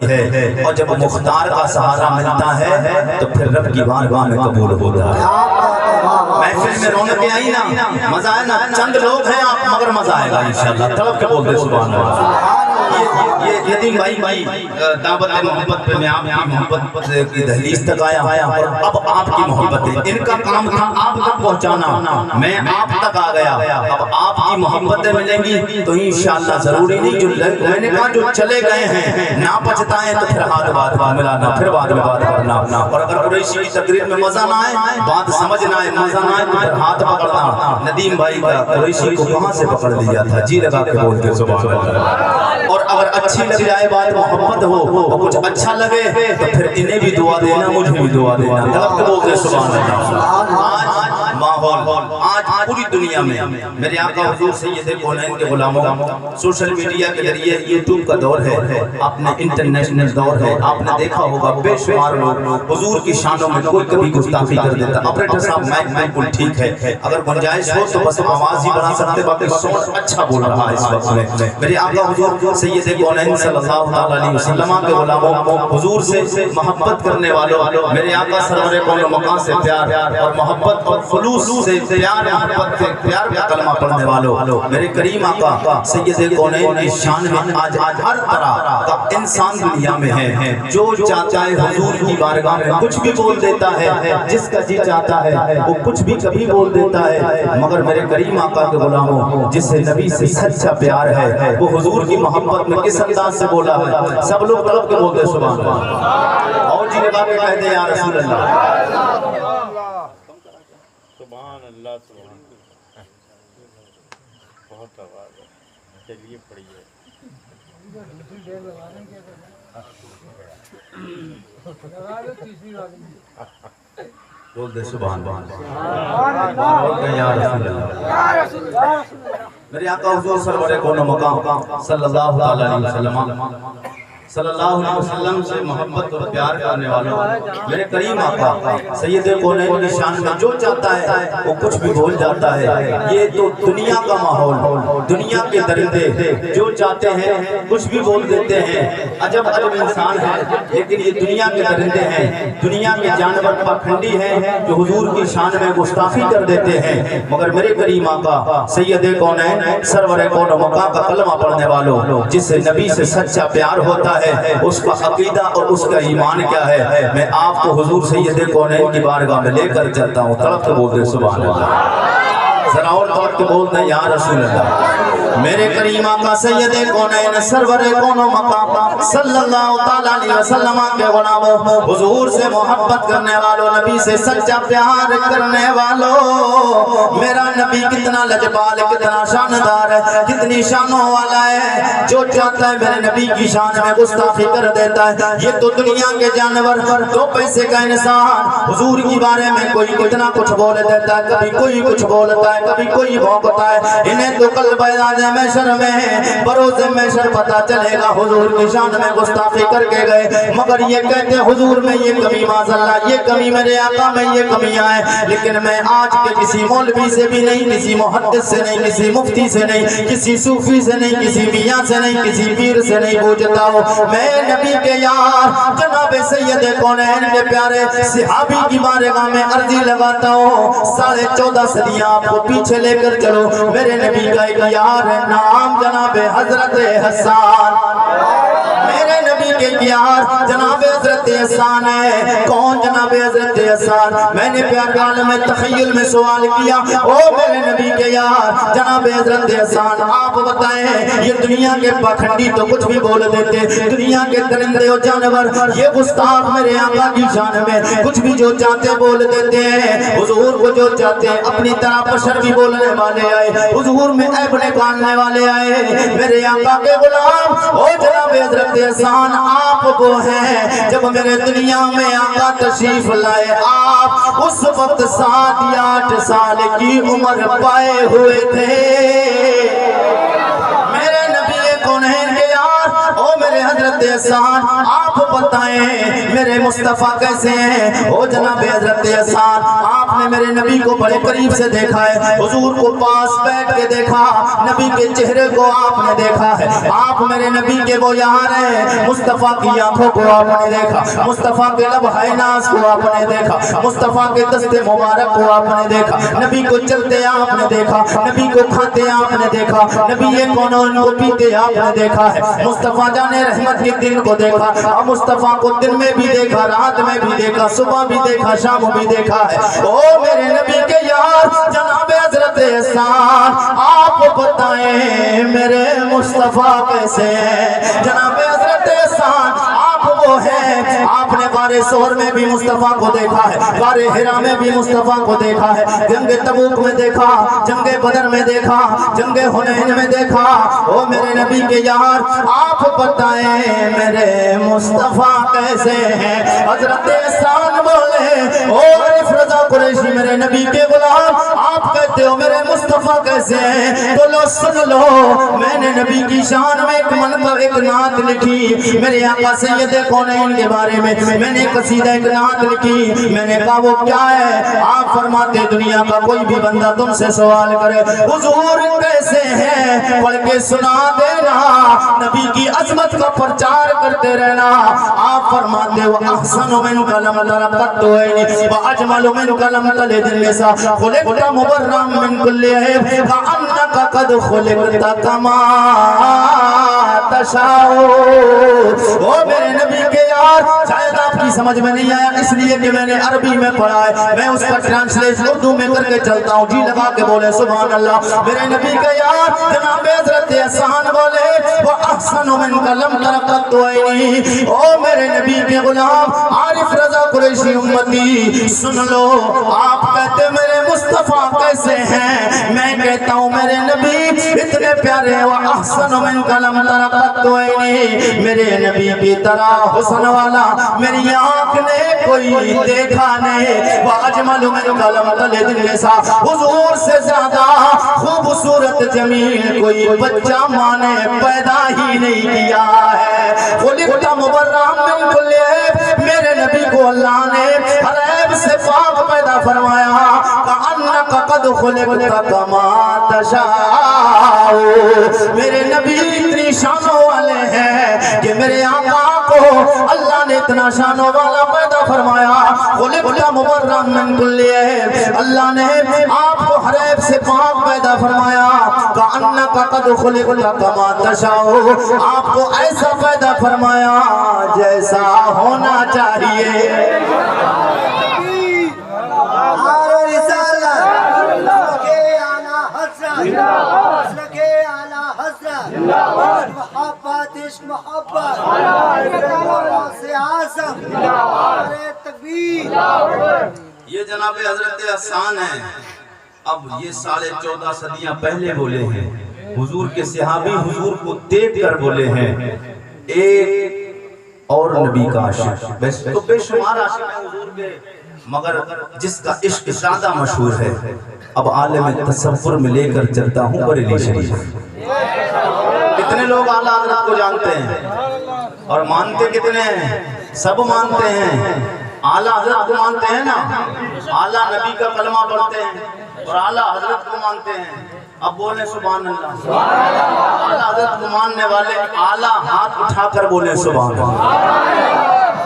ہے اور جب مختار کا سہارا ملتا ہے تو پھر رب کی بارگاہ میں قبول ہوتا ہے۔ محفل میں رونقیں آئی نا، مزہ آئے نا، چند لوگ ہیں آپ مگر مزہ آئے گا انشاءاللہ۔ طلب کے بول دے سبحان اللہ۔ یہ یتیم بھائی دعوت محبت پہ میں آپ کی محبت کی دہلیز تک آیا اور اب آپ کی محبت ہے، ان کا کام تھا آپ تک پہنچانا، میں آپ تک آ گیا، اب آپ کی محبتیں ملیں گی تو انشاءاللہ ضروری نہیں جو میں نے کہا جو چلے گئے ہیں نہ پچھتائیں تو پھر ہاتھ بات میں ملانا، پھر بعد میں بات کرنا، اور اگر قریشی کی تقریر میں مزہ نہ آئے، بات سمجھ نہ آئے، مزہ نہ آئے تو پھر ہاتھ پکڑنا۔ ندیم بھائی کا قریشی کو کہاں سے پکڑ لیا تھا، جی لگا کے بولتے سبحان اللہ۔ اور اگر اچھی لگ جائے بات محبت ہو اور کچھ اچھا لگے تو پھر انہیں بھی دعا دینا، مجھے بھی دعا دینا، طلب کے بولتے سبحان اللہ۔ ماحول آج پوری دنیا میں میرے آقا حضور سید کونین کے غلاموں سوشل میڈیا کے ذریعے یوٹیوب کا دور ہے، آپ نے انٹرنیشنل دور ہے، آپ نے دیکھا ہوگا بے شمار لوگ حضور کی شانوں میں کوئی کبھی گستاخی کر دیتا۔ آپریٹر صاحب مائک بالکل ٹھیک ہے، اگر گنجائش ہو تو بس آواز ہی بڑھا سکتے، باقی ساؤنڈ اچھا بول رہا ہے اس وقت میں۔ میرے آقا حضور سید کونین صلی اللہ علیہ وسلم کے غلاموں حضور سے محبت کرنے والوں، میرے آقا سرور کون و مکان سے پیار اور محبت اور خلوص سے پیار محبت سے پیار کا کلمہ پڑھنے والوں، میرے کریم آقا سید کونین کی شان میں آج ہر طرح کا انسان دنیا میں ہے، جو چاہتا ہے حضور کی بارگاہ میں کچھ بھی بول دیتا ہے، جس کا جی چاہتا ہے وہ کچھ بھی کبھی بول دیتا ہے، مگر میرے کریم آقا کے غلاموں جس سے نبی سے سچا پیار ہے وہ حضور کی محبت میں کس انداز سے بولا ہے، سب لوگ طلب کے بولتے سبحان اللہ، اور جی لگا کے کہہ دے یا رسول اللہ۔ سبحان اللہ سبحان اللہ، بہت آواز ہے، چلیے پڑھیے۔ بول دے سبحان اللہ، بول دے یا رسول اللہ۔ میرے آقا حضور سرور کون و مقام صلی اللہ علیہ وسلم سے محبت اور پیار کرنے والوں، میرے کریم آقا سید کونین کی شان میں جو چاہتا ہے وہ کچھ بھی بول جاتا ہے۔ یہ تو دنیا کا ماحول، دنیا کے درندے جو چاہتے ہیں کچھ بھی بول دیتے ہیں، عجب عجب انسان ہے، لیکن یہ دنیا کے درندے ہیں، دنیا کے جانور پاکھنڈی ہیں جو حضور کی شان میں گستاخی کر دیتے ہیں، مگر میرے کریم آقا سید کونین سرور کون و مقام کا کلمہ پڑھنے والوں، جس سے نبی سے سچا پیار ہوتا ہے اس کا عقیدہ اور اس کا ایمان کیا ہے، میں آپ کو حضور سید کونین کی بارگاہ میں لے کر چلتا ہوں، طرف تو بول دے سبحان اللہ، ذرا اور طور کے بول دیں یا رسول اللہ۔ میرے کریم آقا سید کونین سرور کون و مقام صلی اللہ علیہ وسلم کے غلاموں، حضور سے محبت کرنے والوں، نبی سے سچا پیار کرنے والوں، میرا نبی کتنا لجپال، کتنا شاندار ہے، کتنی شانوں والا ہے، جو چاہتا ہے میرے نبی کی شان میں گستاخی کر دیتا ہے۔ یہ تو دنیا کے جانور، دو پیسے کا انسان حضور کی بارے میں کوئی کتنا کچھ بول دیتا ہے، کبھی کوئی کچھ بولتا ہے، کبھی کوئی بھونکتا ہے، انہیں تو کل بیداد محشر میں بروز محشر پتا چلے گا حضور کی شان میں گستاخی کر کے گئے، مگر یہ کہتے حضور میں یہ کمی معاذ اللہ، یہ کمی میرے آقا میں یہ کمیاں ہیں، لیکن میں آج کے کسی مولوی سے بھی نہیں، کسی محدث سے نہیں، کسی مفتی سے نہیں، کسی صوفی سے نہیں، کسی میاں سے نہیں، کسی پیر سے نہیں پوچھتا ہوں، میں نبی کے یار جناب سید کونین کے پیارے صحابی کی بارگاہ میں عرضی لگاتا ہوں، 14.5 صدیاں آپ کو پیچھے لے کر چلو، میرے نبی کا ایک یار ہے، نام جناب حضرت حسان، میرے نبی کے یار جناب حضرت حسان ہے، کون جناب حضرت حسان؟ میں نے پیار عالم تخیل میں سوال کیا، او میرے نبی کے یار جناب حضرت حسان آپ بتائیں، یہ دنیا کے پاکھنڈی تو کچھ بھی بول دیتے، دنیا کے درندے اور جانور یہ گستاخ میرے آقا کی شان میں کچھ بھی جو چاہتے بول دیتے ہیں، حضور کو جو چاہتے ہیں اپنی طرح بشر بھی بولنے والے آئے، حضور میں عیب نکالنے والے آئے، میرے آقا کے غلام او جناب حضرت حسان آپ وہ ہیں، جب میرے دنیا میں آقا تشریف لائے آپ اس وقت 7 یا 8 سال کی عمر پائے ہوئے تھے، میرے نبی کونین کے یار او میرے حضرت حسان آپ آپ بتائیں میرے مصطفیٰ کیسے ہیں؟ او جناب حضرت حسان آپ نے میرے نبی کو بڑے قریب سے دیکھا ہے، حضور کو پاس بیٹھ کے دیکھا، نبی کے چہرے کو آپ نے دیکھا ہے، آپ میرے نبی کے وہ یار ہیں، مصطفیٰ کی آنکھوں کو آپ نے دیکھا، مصطفیٰ کے لبہائے ناز کو آپ نے دیکھا، مصطفیٰ کے دست مبارک کو آپ نے دیکھا، نبی کو چلتے آپ نے دیکھا، نبی کو کھاتے آپ نے دیکھا، نبی یہ کونوں ان کو پیتے آپ نے دیکھا ہے، مصطفیٰ جانے رحمت کے دن کو دیکھا، اور مصطفیٰ کو دن میں بھی دیکھا، رات میں بھی دیکھا، صبح بھی دیکھا، شام بھی دیکھا ہے۔ او میرے نبی کے یار جناب حضرت حسان آپ بتائیں میرے مصطفیٰ کیسے ہیں؟ جناب حضرت حسان آپ وہ ہیں، آپ نے غار ثور میں بھی مصطفیٰ کو دیکھا ہے، غار حرا میں بھی مصطفیٰ کو دیکھا ہے، جنگ تبوک میں دیکھا، جنگ بدر میں دیکھا، جنگ حنین میں دیکھا۔ او میرے نبی کے یار آپ بتائیں میرے مصطفیٰ کیسے ہیں؟ حضرت حسان بولے او عارف رضا قریشی میرے نبی کے غلام آپ کہتے ہو میرے مصطفیٰ کیسے ہیں؟ تو لو سن لو، میں نے نبی کی شان میں ایک منظر ایک نعت لکھی، میرے آقا سید کونین کے بارے میں نے قصیدہ ایک نعت لکھی، میں نے کہا وہ کیا ہے؟ آپ فرماتے دنیا کا کوئی بھی بندہ تم سے سوال کرے حضور کیسے ہیں پڑھ کے سنا دینا، نبی کی عظمت کا پرچار کرتے رہنا۔ آپ فرماتے وہ احسن من کلم ترقت عینی واجمل من کلم تلد النساء خلقت مبرم من کل عیب کأنک قد خلقت کما تشاء۔ وہ میرے نبی کے یار شاید آپ کی سمجھ میں نہیں آیا اس لیے کہ میں نے عربی میں پڑھا ہے، میں اس کا ٹرانسلیشن اردو میں کر کے چلتا ہوں، جی لگا کے بولے سبحان اللہ۔ میرے نبی کے یار جناب حضرت حسان بولے وہ احسن من کلم ترقت عینی، او میرے نبی کے غلام عارف رضا قریشی امتی سن لو، آپ کہتے میرے مصطفیٰ کیسے ہیں؟ میں کہتا ہوں میرے نبی اتنے پیارے وہ احسن من کلم ترقت عینی، میرے نبی کی طرح حسن والا میری آنکھ نے کوئی دیکھا نہیں، واجمل من کلم تلد النساء حضور سے زیادہ خوبصورت جمیل کوئی بچہ ماں نے پیدا ہی نہیں کیا ہے۔ خلقت مبرم من کل عیب، میرے نبی کو اللہ نے ہر عیب سے پاک پیدا فرمایا، کأنک قد خلقت کما تشاء۔ میرے نبی اتنی شانوں والے ہیں کہ میرے آقا کو اللہ نے اتنا شانوں والا پیدا فرمایا، خلقت مبرم من کل عیب، اللہ نے آپ کو ہر عیب سے پاک پیدا فرمایا، کأنک قد خلقت کما تشاء، آپ کو ایسا پیدا فرمایا جیسا ہونا چاہیے۔ محبت عشق محبت سے اعظم تکبیر۔ یہ جناب حضرت حسان ہیں، اب یہ 14.5 صدیاں پہلے بولے ہیں، حضور کے صحابی حضور کو دیکھ کر بولے ہیں ایک اور نبی کا عاشق، ویسے تو بے شمار عاشق ہیں حضور کے، مگر جس کا عشق زیادہ مشہور ہے اب عالم تصور میں لے کر چلتا ہوں بریلی شریف۔ کتنے لوگ اعلیٰ حضرت کو جانتے ہیں اور مانتے کتنے ہیں؟ سب مانتے ہیں، اعلیٰ حضرت کو مانتے ہیں نا، اعلیٰ نبی کا کلمہ پڑھتے ہیں اور اعلیٰ حضرت کو مانتے ہیں۔ اب بولیں سبحان اللہ۔ اعلیٰ حضرت کو ماننے والے اعلیٰ ہاتھ اٹھا کر بولیں سبحان اللہ۔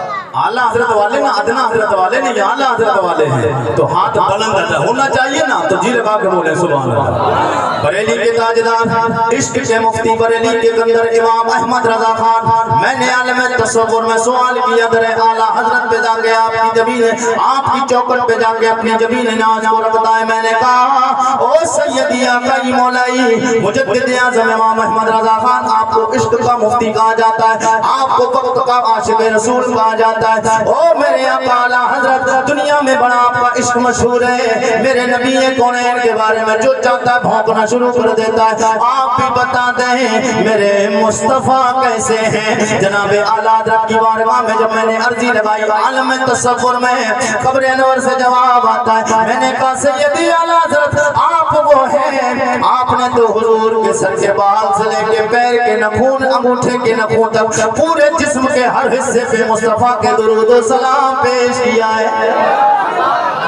اعلیٰ حضرت والے نا ادنا حضرت والے نہیں، اعلیٰ حضرت والے ہیں تو ہاتھ بلند ہونا چاہیے نا، تو جی لگا کے بولیں سبحان اللہ۔ بریلی کے تاجدار عشق کے مفتی بریلی کے قندر امام احمد رضا خان، میں نے عالم تصور میں سوال کیا در اعلیٰ حضرت پہ جا کے آپ کی جبین آپ کی چوکٹ پہ جا کے اپنی جبین ناز کو رکھتا ہے، میں نے کہا او سیدی آقائی مولائی مجدد اعظم امام احمد رضا خان، آپ کو عشق کا مفتی کہا جاتا ہے، آپ کو وقت کا عاشق رسول کہا جاتا ہے، جاتا ہے۔ او میرے آقا اعلیٰ حضرت دنیا میں بڑا آپ کا عشق مشہور ہے، میرے نبی کونین کے بارے میں جو چاہتا ہے بھونکنا شروع کر دیتا ہے۔ آپ بھی بتا دیں میرے مصطفیٰ کیسے ہیں۔ جناب اعلیٰ حضرت کی بارگاہ میں جب میں نے عرضی لگائی عالم تصور میں قبر انور سے جواب آتا ہے، میں نے کہا سیدی اعلیٰ حضرت آپ وہ ہیں، آپ نے تو حضور کے سر کے بال سے لے کے پیر کے نخون انگوٹھے کے نخون تک پورے جسم کے ہر حصے پہ مصطفیٰ کے درود و سلام پیش کیا ہے۔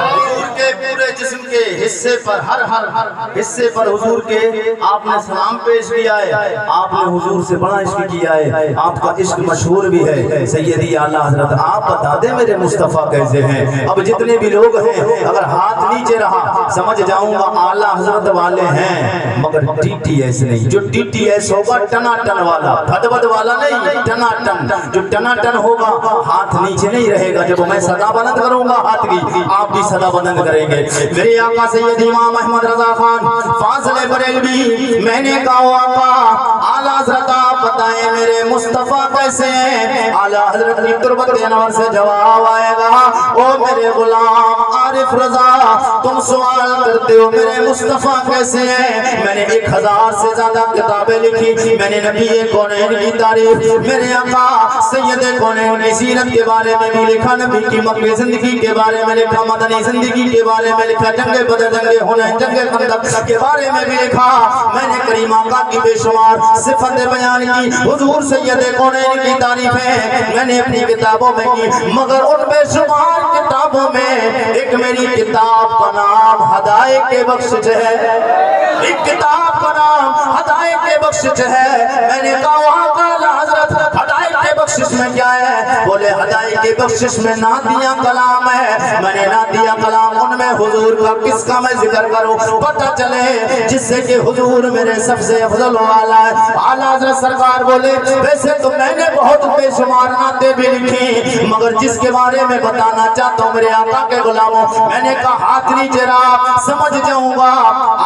حضور کے پورے جسم کے حصے پر ہر حصے پر حضور کے آپ نے سلام پیش کیا ہے۔ آپ نے حضور سے بڑا عشق کیا ہے، آپ کا عشق مشہور بھی ہے۔ سیدی اعلیٰ حضرت آپ بتا دیں میرے مصطفیٰ کیسے ہیں۔ اب جتنے بھی لوگ ہیں اگر ہاتھ نیچے رہا سمجھ جاؤں گا اعلیٰ حضرت والے ہیں، مگر ٹی ٹی ایس نہیں۔ جو ٹی ٹی ایس ہوگا ٹنا ٹن والا، بھد بھد والا نہیں، ٹنا ٹن۔ جو ٹنا ٹن ہوگا ہاتھ نیچے نہیں رہے گا، جب میں صدا بلند کروں گا ہاتھ کی آپ بھی صدا بلند کریں گے۔ میرے آقا سید امام احمد رضا خان فاضل بریلوی، میں نے کہا آقا اعلیٰ حضرت آپ بتائیں میرے مصطفیٰ کیسے ہیں۔ اعلیٰ حضرت کی تربت انور سے جواب آئے گا، او میرے غلام عارف رضا تم سوال کرتے ہو میرے مصطفیٰ کیسے ہیں۔ میں نے 1000 سے زیادہ کتابیں لکھی، میں نے نبی کونین کی تعریف، میرے آقا سید کونین کی سیرت کے بارے میں بھی لکھا، نبی کی مکہ زندگی کے بارے میں لکھا، مدنی زندگی کے بارے میں لکھا، جنگ بدر، جنگ حنین، جنگ خندق کے بارے میں بھی لکھا۔ میں نے کریم آقا کی بے شمار صفت بیان کی، حضور سید کونین کی تعریفیں میں نے اپنی کتابوں میں کی، مگر ان بے شمار کتابوں میں ایک میری کتاب کا نام ہدایت کے بخشش ہے، ایک کتاب کا نام ہدایت کے بخشش ہے۔ میں نے کہا وہاں کا حضرت ہدایت کے بخشش میں کیا ہے؟ بولے ہدایت کے بخشش میں نعتیہ کلام ہے۔ میں نے نعتیہ کلام ان میں حضور کا کس کا میں ذکر کروں پتہ چلے جس سے کہ حضور میرے سب سے افضل والا ہے۔ اعلیٰ حضرت سرکار بولے ویسے تو میں نے بہت بے شمار نعتیں بھی لکھی، مگر جس کے بارے میں بتانا چاہتا ہوں میرے آقا کے غلاموں، میں نے کہا ہاتھ نیچے رہا سمجھ جاؤں گا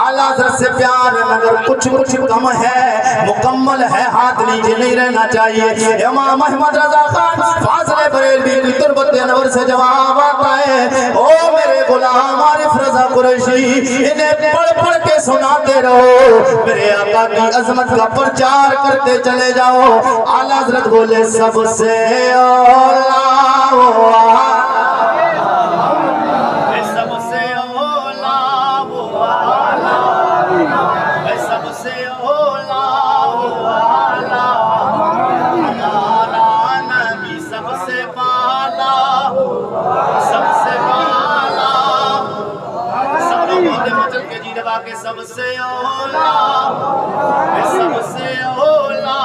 اعلیٰ حضرت سے پیار ہے مگر کچھ کم ہے، مکمل ہے ہاتھ نیچے نہیں رہنا چاہیے۔ امام احمد رضا خان فاضل بریلوی کی تربت انور سے جواب آتا ہے، او میرے غلام عارف رضا قریشی انہیں پڑھ کے سناتے رہو، میرے آقا کی عظمت کا پرچار کرتے چلے جاؤ۔ اعلیٰ حضرت بولے سب سے اولا سب سے اولا، سب سے اولا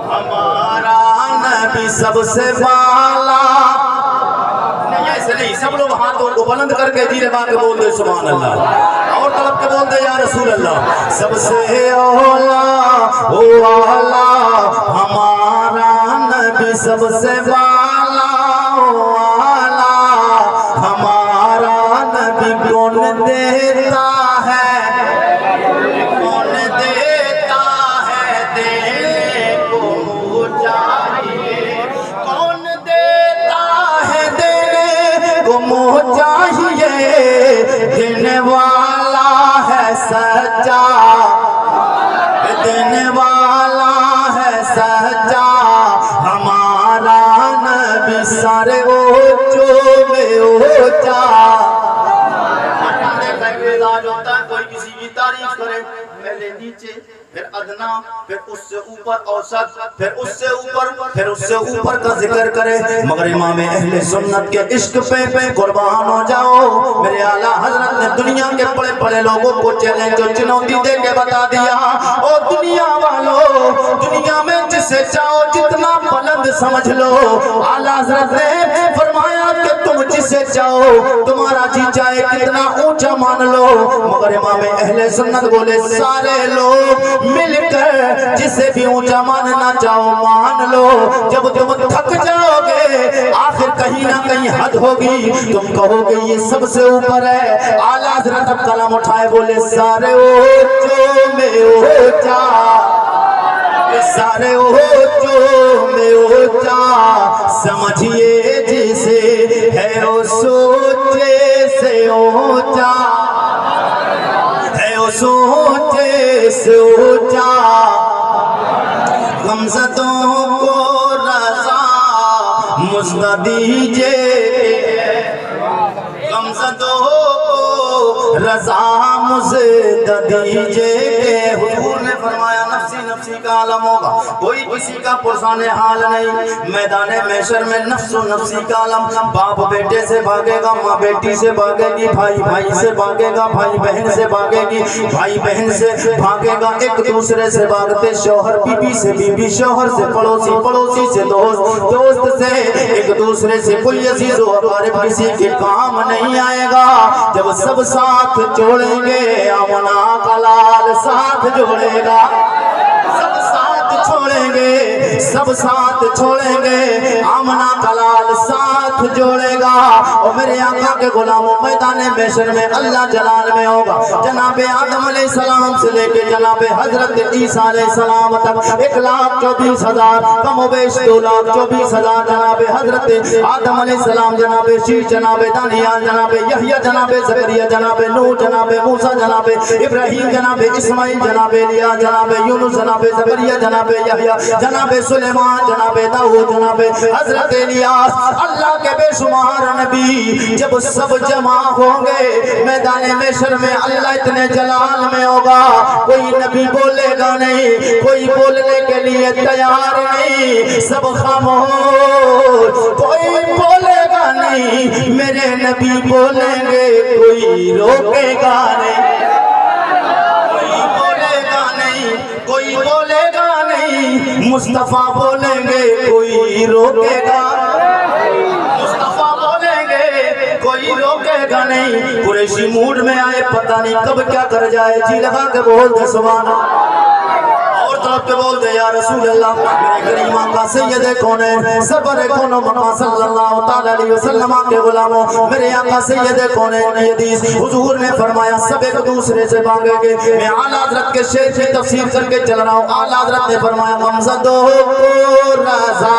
ہمارا نبی سب سے بالا۔ نہیں ایسے نہیں، سب لوگ ہاتھوں کو بلند کر کے جی لگا کے بول دے سبحان اللہ، اور طلب کے بول دے یا رسول اللہ۔ سب سے اولا والا ہمارا نبی سب سے بالا والا ہمارا نبی کون دیتا ہے، کون دیتا ہے دینے کو چاہیے، کون دیتا ہے دینے کو چاہیے، دینے والا ہے سچا، دینے والا ہے سچا ہمارا نبی سارے اونچوں میں اونچا۔ کوئی کسی کی تعریف کرے پہلے نیچے پھر ادنا پھر اس سے اوپر اوسط پھر اس سے اوپر پھر اس سے اوپر کا ذکر کرے، مگر امام اہل سنت کے عشق پہ قربان ہو جاؤ۔ میرے اعلیٰ حضرت نے دنیا کے بڑے بڑے لوگوں کو چیلنج اور چنوتی دے کے بتا دیا، او دنیا والو دنیا میں جسے چاہو جتنا بلند سمجھ لو۔ اعلیٰ حضرت نے فرمایا کہ تم جسے چاہو تمہارا جی چاہے کتنا اونچا مان لو، مگر امام اہل سنت بولے سارے لوگ مل کر جسے بھی اونچا ماننا چاہو مان لو، جب تم تھک جاؤ گے آخر کہیں نہ کہیں حد ہوگی، تم کہو گے یہ سب سے اوپر ہے۔ اعلیٰ حضرت اب کلام اٹھائے بولے سارے اونچوں میں اونچا، سارے اونچوں میں اونچا سمجھیے جسے ہے وہ سوچے سے اونچا، ہے وہ سوچے سے اونچا، غمزدوں کو رضا مزدہ دیجئے، غمزدوں کو رضا مزدہ دیجئے کہ حضور نے فرمایا نفسی نفسی کا عالم ہوگا، کوئی کسی کا پرسان حال نہیں، میدان محشر میں نفس و نفسی کا عالم، باپ بیٹے سے بھاگے گا، ماں بیٹی سے بھاگے گی، بھائی بھائی سے بھاگے گا، بھائی بہن سے بھاگے گی، بھائی بہن سے بھاگے گا، ایک دوسرے سے بھاگتے، شوہر بیوی سے، بیوی شوہر سے، پڑوسی پڑوسی سے، دوست دوست سے، ایک دوسرے سے، کوئی عزیز و اقارب کسی کے کام نہیں آئے گا، جب سب ساتھ جوڑیں گے آمنا کا لال ساتھ جوڑے گا، سب ساتھ چھوڑیں گے، سب ساتھ چھوڑیں گے، آمنا کا لال ساتھ جوڑے گا، اور میرے آقا کے غلاموں میدان محشر میں اللہ جلال میں ہوگا، جناب آدم علیہ السلام سے لے کے جناب حضرت عیسیٰ علیہ السلام تک 1,24,000 کم و بیش 2,24,000 جناب حضرت آدم علیہ السلام، جناب شیش، جناب دانیال، جناب یحییٰ، جناب زکریا، جناب نوح، جناب موسیٰ، جناب ابراہیم، جناب اسماعیل، جناب الیاس، جناب یونس، جناب زکریا، جناب یحییٰ، جناب سلیمان، جناب داؤد، جناب حضرت الیاس، اللہ کے بے شمار نبی جب سب جمع ہوں گے میدان محشر میں، اللہ اتنے جلال میں ہوگا، کوئی نبی بولے گا نہیں، کوئی بولنے کے لیے تیار نہیں، سب خاموش، کوئی بولے گا نہیں، میرے نبی بولیں گے، کوئی روکے گا نہیں، کوئی بولے گا نہیں، کوئی بولے گا نہیں، مصطفیٰ بولیں گے، کوئی روکے گا، مصطفیٰ بولیں گے، کوئی روکے گا نہیں، قریشی موڈ میں آئے، پتہ نہیں کب کیا کر جائے، جی لگا کے بول دے سبحان اللہ، اور طرف کے بول دے یا رسول اللہ، میرے کریم آقا سید کونین سرور کون و مقام صلی اللہ تعالی علیہ وسلم کے غلاموں، میرے آقا سید کونین نے حدیث حضور نے فرمایا سب ایک دوسرے سے بھاگیں گے، میں اعلیٰ حضرت کے شعر کی تفسیر کر کے چل رہا ہوں، اعلیٰ حضرت نے فرمایا غمزدوں کو رضا،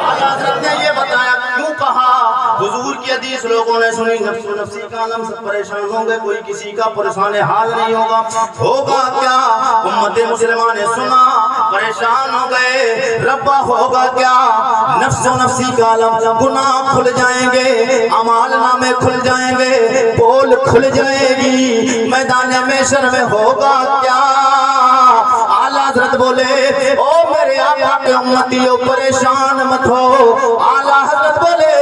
اعلیٰ حضرت نے یہ بتایا کیوں کہا، حضور کی حدیث لوگوں نے سنی، نفس و نفسی کا عالم سب پریشان ہوں گے، کوئی کسی کا پرسان حال نہیں ہوگا، ہوگا کیا، امت مسلمہ نے سنا، پریشان ہو گئے، ربا ہوگا کیا، نفس و نفسی کا عالم، گناہ کھل جائیں گے، اعمال نامے کھل جائیں گے، پول کھل جائے گی، میدان محشر میں ہوگا کیا، اعلیٰ حضرت بولے او میرے آقا کے امتیوں پریشان مت ہو، اعلیٰ حضرت بولے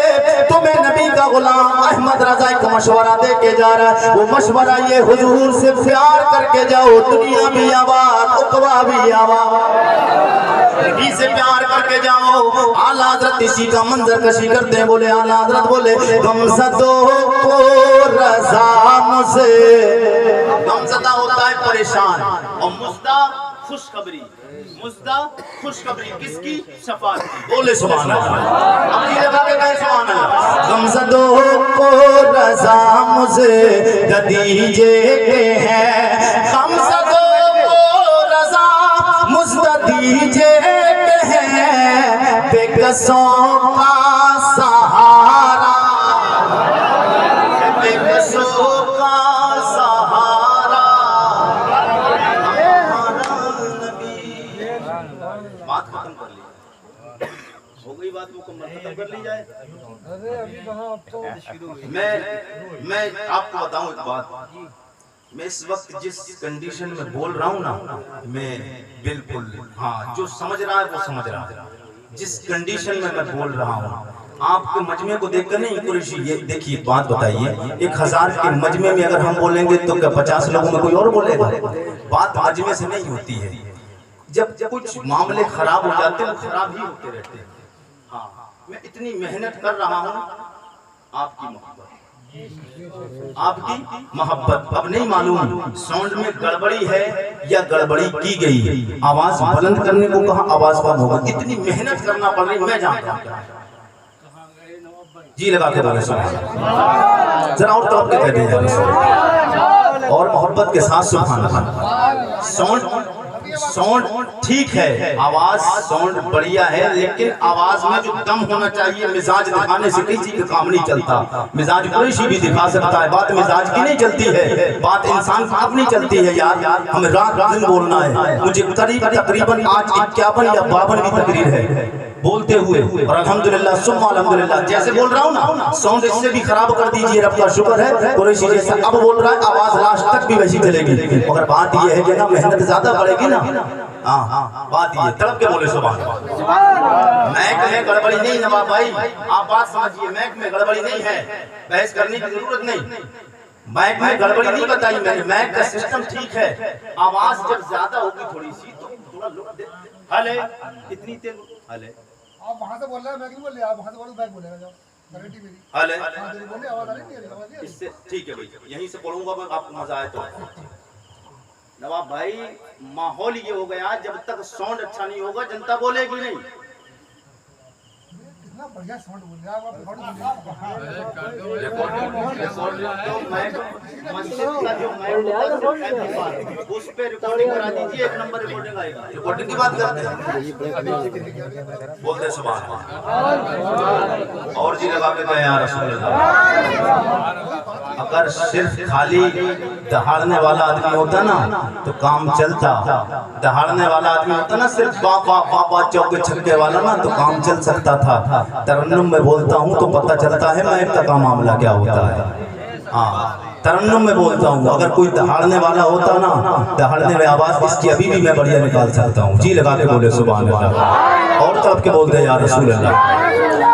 تمہیں نبی کا غلام احمد رضا ایک مشورہ دے کے جا رہا ہے، وہ مشورہ یہ حضور سے پیار کر کے جاؤ، دنیا بھی آباد، عقبہ بھی آباد، نبی سے پیار کر کے جاؤ، اعلیٰ حضرت اسی کا منظر کشی کرتے ہیں، بولے اعلیٰ حضرت بولے غمزدوں کو رضا مجھے، غمزدہ ہوتا ہے پریشان، اور مزدہ خوشخبری، مزدہ خوشخبری کس کی، شفاعت کی، بولے سبحان اللہ، اپنی لگا کے کہیں سبحان اللہ، غمزدوں کو رضا مجھے دیجئے کہ ہے، غمزدوں کو رضا مجھے دیجئے کہ ہے، بے کسوں کا سہارا، بے کسوں کا سہارا، بات ختم کر لی، ہو گئی بات مکمل، ختم کر لی جائے، میں آپ کو بتاؤں ایک بات، میں اس وقت جس کنڈیشن میں بول رہا ہوں نا، میں بالکل ہاں جو سمجھ رہا ہے وہ سمجھ رہا ہے، جس کنڈیشن میں بول رہا ہوں، آپ کے مجمع کو دیکھ کر نہیں، قریشی یہ دیکھیے بات بتائیے، 1000 کے مجمع میں اگر ہم بولیں گے تو کیا 50 لوگوں میں کوئی اور بولے گا، بات مجمع سے نہیں ہوتی ہے، جب کچھ معاملے خراب ہو جاتے ہیں خراب ہی ہوتے رہتے ہیں، ہاں میں اتنی محنت کر رہا ہوں آپ کی محبت، آپ کی محبت، اب نہیں معلوم ساؤنڈ میں گڑبڑی ہے یا گڑبڑی کی گئی، آواز بلند کرنے کو کہا آواز بند ہوگا، اتنی محنت کرنا پڑ رہی میں جانتا ہوں، جی لگا کے بولے سبحان اللہ، ذرا اور طرف کے کہہ دیں اور محبت کے ساتھ سبحان اللہ، ساؤنڈ ساؤنڈ ٹھیک ہے، آواز ساؤنڈ بڑھیا ہے، لیکن آواز میں جو دم ہونا چاہیے، مزاج دکھانے سے کسی کا کام نہیں چلتا. مزاج قریشی بھی دکھا سکتا ہے، بات مزاج کی نہیں چلتی ہے، بات انسان کی اپنی چلتی ہے. یار ہمیں رات دن بولنا ہے. مجھے قریب تقریباً آج 51 یا 52 کی تقریر ہے بولتے ہوئے، اور الحمدللہ ثم الحمدللہ جیسے بول رہا ہوں نا، ساؤنڈ اس سے بھی خراب کر دیجئے، رب کا شکر ہے. قریشی جیسا اب بول رہا ہے، آواز لاسٹ تک بھی ویسی چلے گی. مگر بات یہ ہے کہ نا محنت زیادہ پڑے گی نا. ہاں بات یہ طرف کے بولے سبحان اللہ. میک میں گڑبڑی نہیں نواب بھائی، آپ بات سمجھیے، میک میں گڑبڑی نہیں ہے، بحث کرنے کی ضرورت نہیں. میک میں گڑبڑی نہیں بتائی میں نے، میک کا سسٹم ٹھیک ہے. آواز جب زیادہ ہوگی تھوڑی سی تو تھوڑا لک دے. حل ہے اتنی تیز حل ہے. آپ وہاں سے بول رہے ہیں، میں نہیں بول رہا، آپ وہاں سے بولو، بیک بولے گا. گارنٹی میری. حل ہے ہاں تیری بولے، آواز آ رہی ہے، آواز نہیں اس سے ٹھیک ہے بھائی، یہیں سے پڑھوں گا میں، آپ کو مزہ آئے تو. نواب بھائی ماحول یہ ہو گیا، جب تک ساؤنڈ اچھا نہیں ہوگا جنتا بولے گی نہیں. کتنا بڑھیا ساؤنڈ بول رہے ہیں آپ. اس پہ ریکارڈنگ کرا دیجیے، 1 نمبر ریکارڈنگ آئے گا. ریکارڈنگ کی بات کرتے ہیں، بولتے سبحان اللہ. اور جی لگا کے کہیں یا رسول اللہ. اگر صرف خالی دہاڑنے والا آدمی ہوتا نا تو کام چلتا. دہاڑنے والا آدمی ہوتا نا صرف با چوکے چھکے والا نا تو کام چل سکتا تھا. ترنم میں بولتا ہوں تو پتہ چلتا ہے میک کا معاملہ کیا ہوتا ہے. ہاں ترنم میں بولتا ہوں. اگر کوئی دہاڑنے والا ہوتا نا، دہاڑنے میں آواز اس کی ابھی بھی میں بڑھیا نکال سکتا ہوں. جی لگا کے بولے سبحان اللہ. اور طرف کے بولتے ہیں یا رسول اللہ.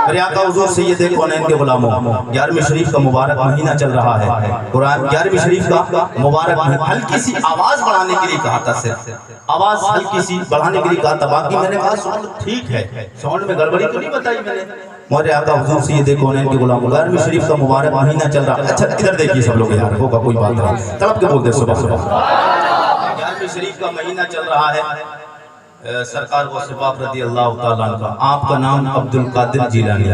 میرے آقا حضور سید کونین کے غلاموں، 11ویں شریف کا مبارک مہینہ چل رہا ہے. قرآن 11ویں شریف کا مبارک مہینہ. ہلکی سی آواز بڑھانے کے لیے کہا تھا، صرف آواز ہلکی سی بڑھانے کے لیے کہا تھا. باقی میں نے کہا ساؤنڈ ٹھیک ہے، ساؤنڈ میں گڑبڑی تو نہیں بتائی میں نے. میرے آقا حضور سید کونین کے غلاموں، 11ویں شریف کا مبارک مہینہ چل رہا ہے. اچھا ادھر دیکھیے سب لوگ، یار ہوگا کوئی بات نہیں. طلب کے بولتے صبح صبح. 11ویں شریف کا مہینہ چل رہا ہے. سرکار غوث پاک رضی اللہ تعالیٰ عنہ، آپ کا نام عبد القادر جیلانی،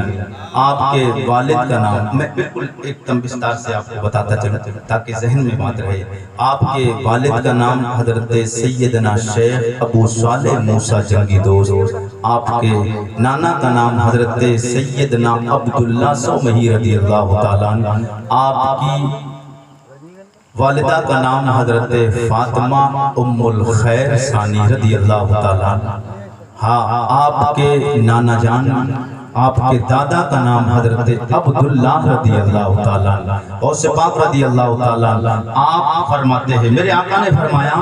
آپ کے والد کا نام، میں بالکل ایک دم بستار سے آپ کو بتاتا چلوں تاکہ ذہن میں بات رہے. آپ کے والد کا نام حضرت سیدنا شیخ ابو صالح موسیٰ جنگی دوست. آپ کے نانا کا نام حضرت سیدنا عبداللہ سومہی رضی اللہ تعالیٰ عنہ. آپ کی والدہ کا نام حضرت فاطمہ ام الخیر ثانی رضی اللہ تعالیٰ. ہاں آپ کے نانا جان، آپ کے دادا کا نام حضرت عبداللہ رضی اللہ تعالیٰ. غوث پاک رضی اللہ تعالیٰ آپ فرماتے ہیں، میرے آقا نے فرمایا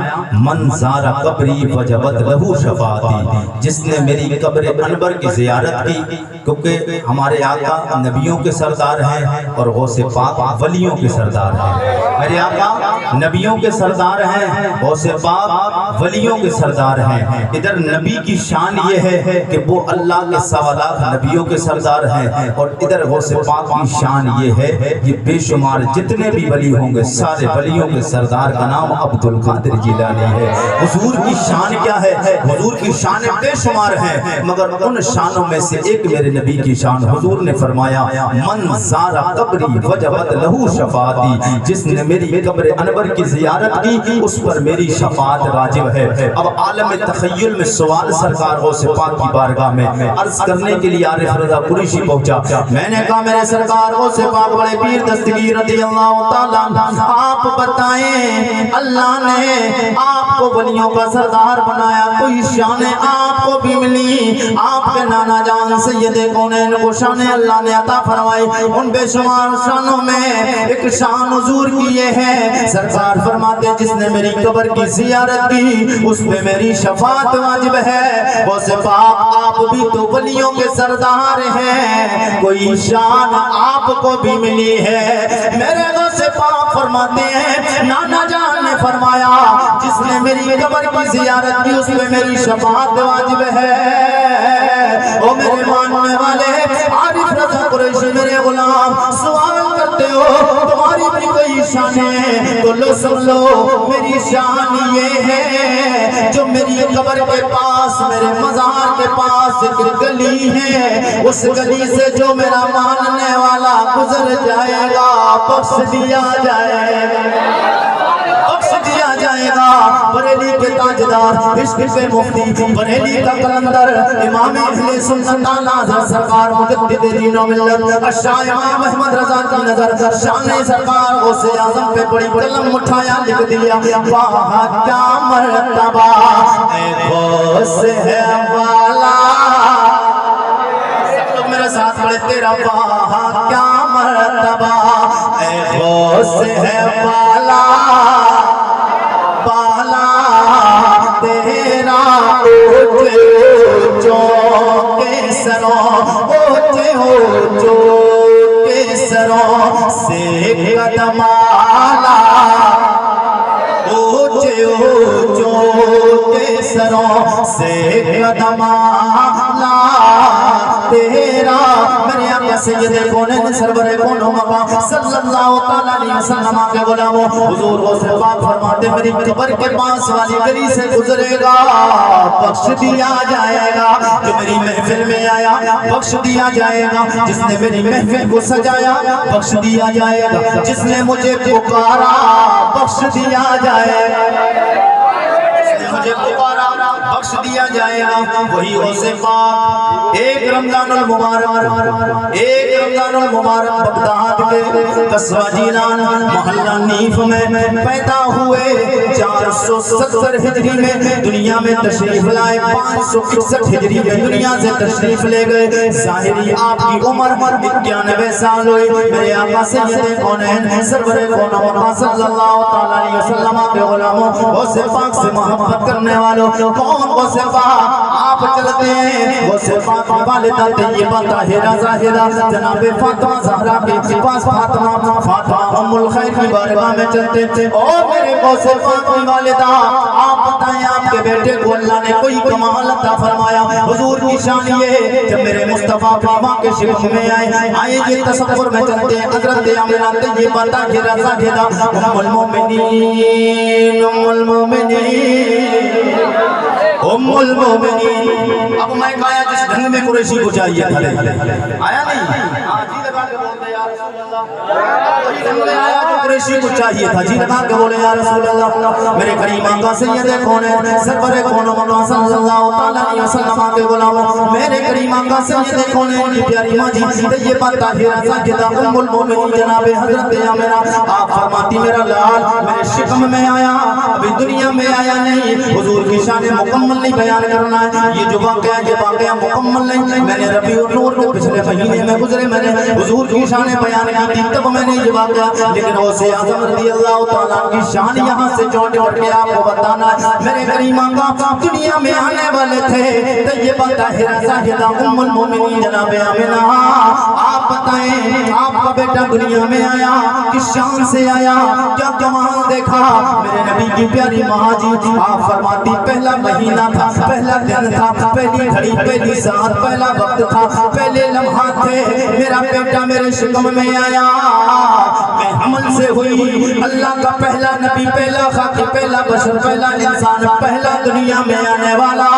من زار قبری وجبت لہو شفاعتی، جس نے میری قبر انور کی زیارت کی، کیونکہ ہمارے آقا نبیوں کے سردار ہیں اور غوث پاک ولیوں کے سردار ہیں. میرے آقا نبیوں کے سردار ہیں، غوث پاک ولیوں کے سردار ہیں. ادھر نبی کی شان یہ ہے کہ وہ اللہ کے سوا لاکھ نبیوں کے سردار ہیں، اور ادھر غوث پاک کی شان یہ ہے، یہ بے شمار جتنے بھی ولی ہوں گے سارے ولیوں کے سردار کا نام عبد القادر جیلانی ہے. حضور کی شان کیا ہے؟ حضور کی شان بے شمار ہیں، مگر ان شانوں میں سے ایک میرے نبی کی شان. حضور نے فرمایا من زار قبری وجبت لہو شفاعتی، جس نے میری قبر انور کی زیارت کی اس پر میری شفاعت واجب ہے. اب عالم تخیل میں سوال سرکار غوث پاک کی بارگاہ میں عرض کرنے کے لیے عارف رضا قریشی پہنچا. میں نے کہا میرے سرکار غوث پاک بڑے پیر دستگیر رضی اللہ تعالیٰ، آپ بتائیں اللہ نے آپ کو ولیوں کا سردار بنایا، کوئی شان آپ کو بھی ملی؟ آپ کے نانا جان سید کونین کو شان اللہ نے عطا فرمائی. ان بے شمار شانوں میں ایک شان حضور کی یہ ہے، سرکار فرماتے جس نے میری قبر کی زیارت کی اس پہ میری شفاعت واجب ہے. غوث پاک آپ بھی تو ولیوں کے سردار ہیں، کوئی شان آپ کو بھی ملی ہے؟ میرے غوث پاک فرماتے ہیں نانا جان نے فرمایا جس نے میری قبر کی زیارت کی اس پہ میری شفاعت واجب ہے. او میرے ماننے والے عارف رضا قریشی میرے غلام، سوال کرتے ہو تمہاری بھی کوئی شان ہے تو لو سن لو. میری شان یہ ہے جو میری قبر کے پاس میرے مزار کے پاس ایک گلی ہے، اس گلی سے جو میرا ماننے والا گزر جائے گا بخش دیا جائے گا، بخش دیا جائے گا بریلی کے تاجدار عشق کے مفتی بریلی کا قلندر امام اہل سنت اعلی سرکار مجدد دین و ملت الشاہ امام احمد رضا کی نظر شان سرکار غوث اعظم پہ بڑی قلم اٹھایا لکھ دیا واہ کیا مرتبہ اے غوث ہے والا سب لوگ میرے ساتھ پڑھے تیرا واہ کیا مرتبہ اے غوث ہے والا بالا تیرا اونچے اونچوں کے سروں اونچے اونچوں کے سروں سے قدم آلا اونچے اونچوں کے سروں سے قدم آلا تیرا میرے آقا سید کونین سرور کون و مقام صلی اللہ تعالیٰ علیہ وسلم کے غلاموں حضور غوث پاک فرماتے میری قبر کے پاس والی گلی سے گزرے گا بخش دیا جائے گا جو میری محفل میں آیا بخش دیا جائے گا جس نے میری محفل کو سجایا بخش دیا جائے گا جس نے مجھے پکارا بخش دیا جائے گا مجھے پکارا بخش دیا جائے گا وہی غوث پاک ایک رمضان المبارک بغداد کے قصبہ جیلان محلہ نیف میں پیدا ہوئے 470 ہجری میں دنیا میں تشریف لائے 561 ہجری میں دنیا سے تشریف لے گئے ظاہری آپ کی عمر 91 سال ہوئی میرے آقا سید کونین سرور کون و مقام صلی اللہ تعالیٰ علیہ وسلم کے غلاموں غوث پاک سے محبت کرنے والوں کون غوث پاک آپ چلتے ہیں غوث پاک کی والدہ طیبہ طاہرہ زاہدہ جناب فاطمہ زہرا کے پاس فاطمہ ام الخیر کی بارگاہ میں چلتے تھے اور میرے غوث پاک کی والدہ آپ بتائیں آپ کے بیٹے کو اللہ نے کوئی کمال عطا فرمایا حضور کی شان یہ جب میرے مصطفیٰ کی ماں کے شکم میں آئے یہ تصور میں چلتے ہیں حضرت آمنہ طیبہ طاہرہ زاہدہ ام المومنین ام المومنین اب میں کہا جس ڈھنگ میں قریشی کو چاہیے تھا آیا نہیں جی لگا کے بولتے یا رسول اللہ وہی ڈھنگ میں آیا جو قریشی کو چاہیے تھا جی لگا کے بولے یا رسول اللہ میرے کریم آقا سید کونین سرور کون و مقام صلی اللہ تعالیٰ علیہ وسلم کے غلاموں میرے کریم آقا سید کونین کی پیاری ماں جی طیبہ طاہرہ زاہدہ ام المومنین جناب حضرت آمنہ آپ فرماتی میرا لال میرے شکم میں آیا ابھی دنیا میں آیا نہیں حضور کی شان مکمل نہیں بیان کرنا ہے یہ جو واقعہ یہ واقعہ مکمل نہیں میں نے ربیع النور کے پچھلے مہینے میں گزرے میں نے حضور کی شان بیان کی تھی تب میں نے یہ واقعہ لیکن غوث اعظم رضی اللہ تعالیٰ کی شان یہاں سے جوڑ کے آپ کو بتانا ہے میرے کریم آقا دنیا میں آنے والے تھے طیبہ طاہرہ زاہدہ ام المومنین جناب آمنہ آپ بتائیں آپ کا بیٹا دنیا میں آیا کس شان سے آیا کیا کمال دیکھا میرے نبی کی پیاری ماں جی آپ فرماتی پہلا مہینہ تھا پہلا دن تھا پہلی گھڑی پہلی ساعت پہلا وقت تھا پہلے لمحات تھے میرا بیٹا میرے شکم میں آیا میں حمل سے ہوئی اللہ کا پہلا نبی پہلا خاکی پہلا بشر پہلا انسان پہلا دنیا میں آنے والا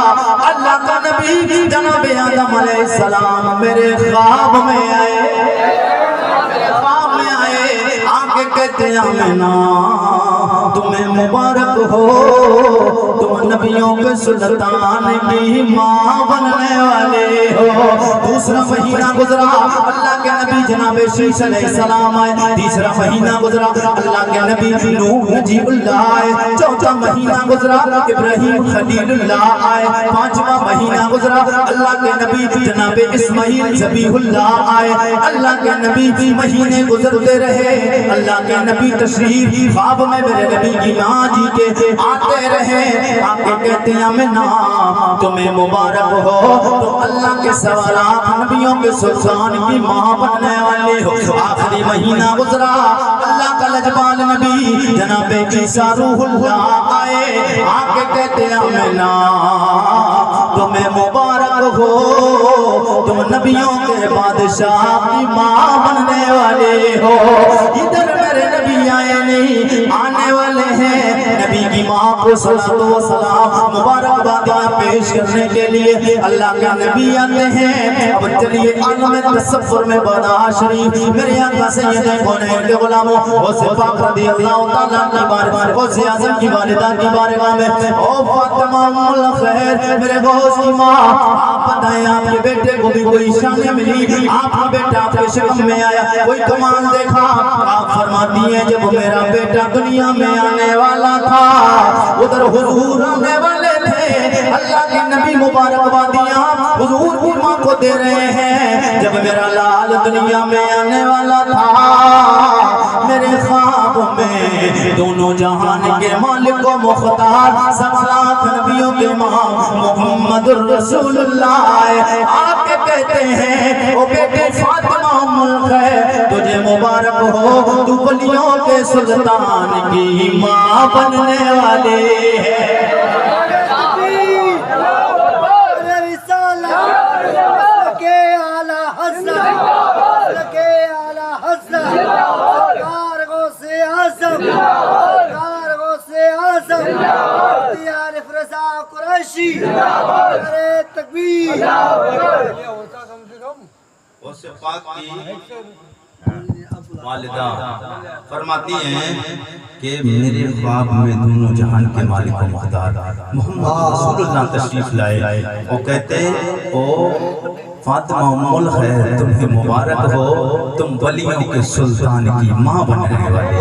اللہ کا نبی جناب آدم علیہ السلام میرے خواب میں آئے آگے کہتے ہیں آمنہ تمہیں مبارک ہو تم نبیوں کے سلطان کی ماں بننے والے ہو دوسرا مہینہ گزرا اللہ کے نبی جناب شیش علیہ السلام آئے تیسرا مہینہ گزرا اللہ کے نبی نوح نجیب اللہ آئے چوتھا مہینہ گزرا ابراہیم خلیل اللہ آئے پانچواں مہینہ گزرا اللہ کے نبی جناب اسماعیل ذبیح اللہ آئے اللہ کے نبی مہینے گزرتے رہے اللہ کے نبی تشریف خواب میں میرے نبی کی ماں جی کے آتے رہے آگے کہتے ہیں آمنہ تمہیں مبارک ہو تو اللہ کے سوالات نبیوں کے سلطان کی ماں بننے والے ہو آخری مہینہ گزرا اللہ کا لجبال نبی جناب عیسیٰ روح اللہ آئے آگے کہتے ہیں آمنہ تمہیں مبارک ہو تم نبیوں کے بادشاہ کی ماں بننے والے ہو ادھر میرے نبی آئے نہیں آنے والے ہیں نبی کی ماں کو صلاۃ و سلام مبارکبادیاں پیش کرنے کے لیے اللہ کے نبی آتے ہیں اب چلیے عالم تصور میں بنا شریف میرے آقا سید کونین کے غلاموں غوث پاک رضی اللہ تعالیٰ کی بارگاہ غوث اعظم کی والدہ کی بارگاہ میں او فاطمہ ام الخیر میرے غوث کی ماں آپ بتائیں آپ کے بیٹے کو بھی کوئی شان ملی آپ کا بیٹا آپ کے شکم میں آیا کوئی کمال دیکھا آپ فرماتی ہیں جب میرا بیٹا دنیا میں آنے والا تھا ادھر حضور آنے والے تھے اللہ کے نبی مبارکبادیاں حضور کی ماں کو دے رہے ہیں جب میرا لال دنیا میں آنے والا تھا میرے خواب میں دونوں جہان کے مالک و مختار سب نبیوں کے ماں محمد الرسول اللہ آپ کے کہتے ہیں او بیٹے فاطمہ ام الخیر تجھے مبارک ہو تو ولیوں کے سلطان کی ماں بننے والے ہیں تکبیر غوث پاک کی والدہ فرماتی ہیں کہ میرے خواب میں دونوں جہان کے مالک و مختار محمد رسول اللہ تشریف لائے وہ کہتے او فاطمہ ام الخیر تمہیں مبارک ہو تم ولیوں کے سلطان کی ماں بننے والی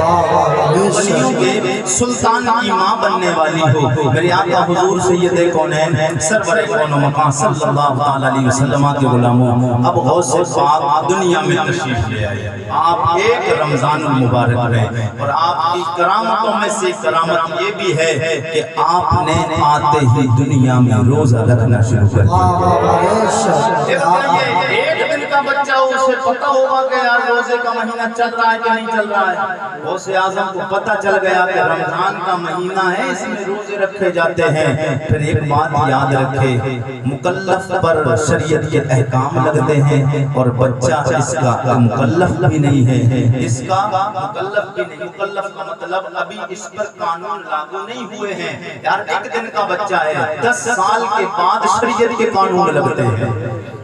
ولیوں کے سلطان کی ماں بننے والی ہو میرے آقا حضور سید کونین سرور کون و مکان صلی اللہ علیہ وسلم کے غلاموں اب غوث پاک دنیا میں تشریف لے آئے آپ ایک رمضان المبارک رہے اور آپ کی کرامتوں میں سے کرامت یہ بھی ہے کہ آپ نے آتے ہی دنیا میں روزہ رکھنا شروع کر دیا ایک دن کا بچہ اسے پتہ ہوگا کہ یار روزے کا مہینہ چل رہا ہے کہ نہیں چل رہا ہے غوث اعظم کو پتہ چل گیا کہ رمضان کا مہینہ ہے اس میں روزے رکھے جاتے ہیں پھر ایک بات یاد رکھے مکلف پر شریعت کے احکام لگتے ہیں اور بچہ اس کا مکلف بھی نہیں ہے اس کا مکلف بھی نہیں مکلف کا مطلب ابھی اس پر قانون لاگو نہیں ہوئے ہیں یار ایک دن کا بچہ ہے 10 سال کے بعد شریعت کے قانون لگتے ہیں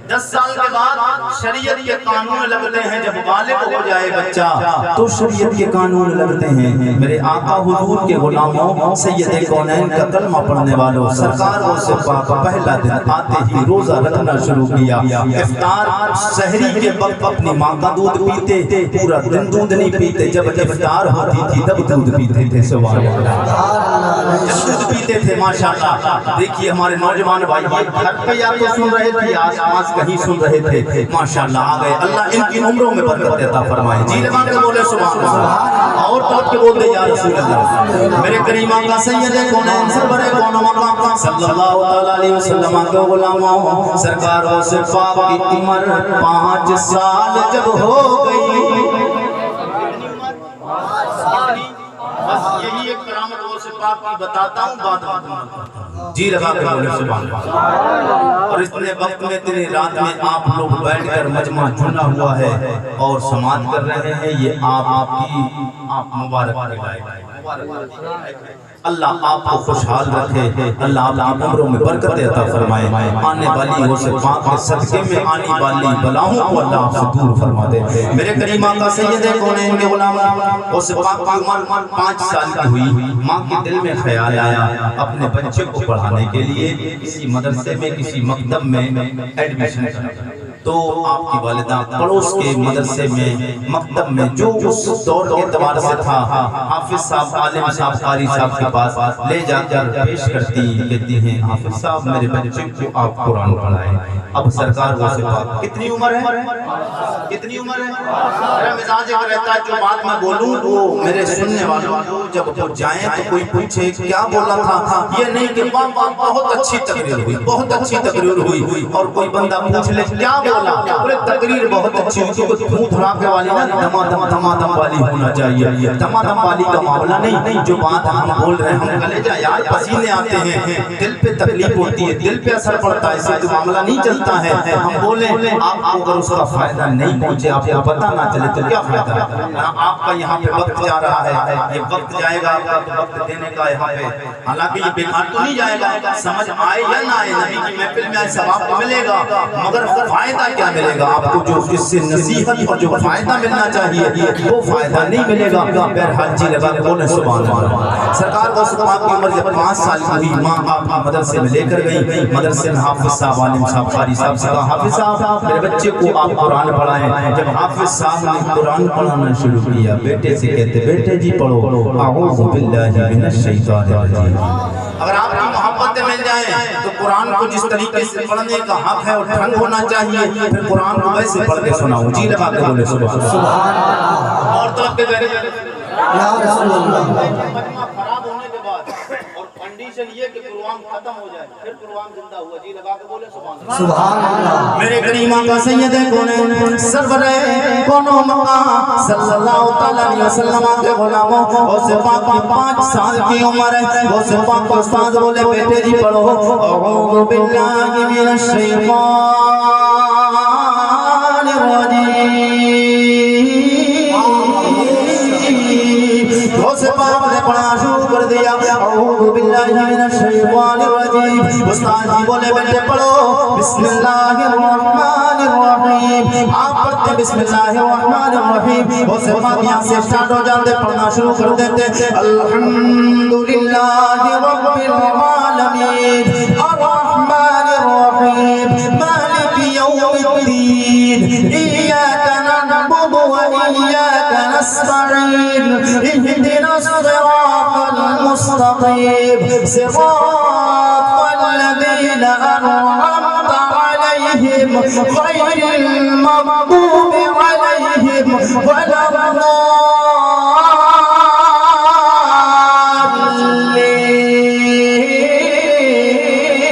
10 سال کے بعد شریعت کے قانون لگتے ہیں جب بالغ ہو جائے بچہ تو شریعت کے قانون لگتے ہیں میرے آقا حضور کے غلاموں سید کونین کا کلمہ پڑھنے والوں سرکار غوث پاک پہلا دن آتے ہی روزہ رکھنا شروع کیا افطار سحری کے وقت اپنی ماں کا دودھ پیتے پورا دن دودھ نہیں پیتے جب افطار ہوتی تھی تب دودھ پیتے تھے سبحان اللہ جب دودھ پیتے تھے ماشاءاللہ دیکھیے ہمارے نوجوان بھائی گھر پہ یا تو سن رہے تھے آس پاس کہیں سن رہے تھے ماشاءاللہ آگئے اللہ ان کی عمروں میں برکت عطا فرمائے جی لگا کے بولے سبحان اللہ اور ٹوٹ کے بول دے یا رسول اللہ میرے کریم آقا سید کونین سرور کون و مقام صلی اللہ علیہ وسلم کے غلاموں سرکار غوث پاک کی عمر 5 سال جب ہو گئی بس یہی ایک کرامت غوث پاک کی بتاتا ہوں بات جی لگا کے بولے سبحان اللہ اور اتنے وقت میں اتنی رات میں آپ لوگ بیٹھ کر مجمع چنا ہوا ہے اور سماعت کر رہے ہیں یہ آپ کی آپ مبارک اللہ آپ کو خوشحال رکھے اللہ آپ عمروں میں برکت عطا فرمائے آنے والی غوث پاک کے صدقے میں آنے والی بلاؤں کو اللہ آپ سے دور فرما دے میرے کریم آقا سید کونین کے غلام غوث پاک کی عمر 5 سال کی ہوئی ماں کے دل میں خیال آیا اپنے بچے کو پڑھانے کے لیے کسی مدرسے میں کسی مکتب میں ایڈمیشن کرنا تو آپ کی والدہ پڑوس کے مدرسے میں مکتب میں جو اس دور کے اعتبار سے تھا حافظ صاحب عالم صاحب قاری صاحب کے پاس لے جا کر پیش کرتی کہتی ہیں حافظ صاحب میرے بچے کو آپ قرآن پڑھائیں اب سرکار غوث پاک کتنی عمر ہے کتنی عمر ہے میرا مزاج یہ رہتا ہے جو بات میں بولوں وہ میرے سننے والوں جب وہ جائیں تو کوئی پوچھے کیا بولا تھا یہ نہیں کہ بہت اچھی تقریر ہوئی بہت اچھی تقریر ہوئی اور کوئی بندہ پوچھ لے کیا بولا؟ بولے تقریر بہت اچھی ہوئی تھی، دھوم دھڑاکے والی نا، دمادم والی ہونا چاہیے۔ دمادم والی کا معاملہ نہیں، جو بات ہم بول رہے ہیں ہم کلیجہ یار پسینے آتے ہیں، دل پہ تکلیف ہوتی ہے، دل پہ اثر پڑتا ہے، اس سے معاملہ نہیں چلتا ہے۔ ہم بولیں آپ کو اگر اس کا فائدہ نہیں پہنچے، آپ کو پتہ نہ چلے تو کیا فائدہ ہے؟ آپ کا یہاں پہ وقت جا رہا ہے، یہ وقت جائے گا، آپ کا وقت دینے کا یہاں پہ، حالانکہ یہ بیکار تو نہیں جائے گا، سمجھ آئے یا نہ آئے، نبی کی محفل میں آئے ثواب تو ملے گا، مگر فائدہ کیا ملے گا آپ کو؟ جو اس سے نصیحت اور جو فائدہ ملنا چاہیے وہ فائدہ نہیں ملے گا۔ بہرحال جی لگا کے بولیں سبحان اللہ۔ سرکار کو پاک کی عمر جب 5 سال کی ہوئی، ماں باپ کی مدرسے میں لے کر گئی، مدرسے میں حافظ صاحب، عالم صاحب، قاری صاحب سے کہا حافظ صاحب میرے بچے کو آپ قرآن پڑھائیں۔ جب حافظ صاحب نے قرآن پڑھانا شروع کیا، بیٹے سے کہتے بیٹے جی پڑھو اعوذ باللہ من الشیطان الرجیم۔ اگر آپ کی محبت مل جائیں تو قرآن کو جس طریقے سے پڑھنے کا حق ہے اور ڈھنگ ہونا چاہیے، پھر قرآن کو ویسے پڑھ کے سناؤ۔ جی لگا کے بولے سبحان اللہ۔ اور طرف کے بیٹے یا رسول اللہ، مجمع خراب ہونے کے بعد اور کنڈیشن یہ کہ قرآن ختم ہو جائے، پھر قرآن زندہ ہوا۔ جی لگا کے بولے سبحان اللہ۔ سبحان اللہ۔ میرے کریم آقا سید کونین سرور کونو مقام صلی اللہ تعالی علیہ وسلم کے غلاموں، غوث پاک کی 5 سال کی عمر ہے، غوث پاک کو استاد بولے بیٹے جی پڑھو اعوذ باللہ من الشیطان الرجیم۔ غوث پاک نے پڑھنا شروع کر دیا اعوذ باللہ من الشیطان الرجیم۔ استاد جی بولے بیٹے پڑھو بسم اللہ الرحمن الرحیم۔ آپ پڑھتے بسم اللہ الرحمن الرحیم، غوث پاک یہاں سے سٹارٹ ہو جاتے، پڑھنا شروع کر دیتے الحمدللہ رب العالمین الرحمن الرحیم مالک یوم الدین ایاک نعبد و ایاک نستعین اهدنا الصراط المستقیم صراط الذین انعمت علیہم غیر المغضوب علیہم ولا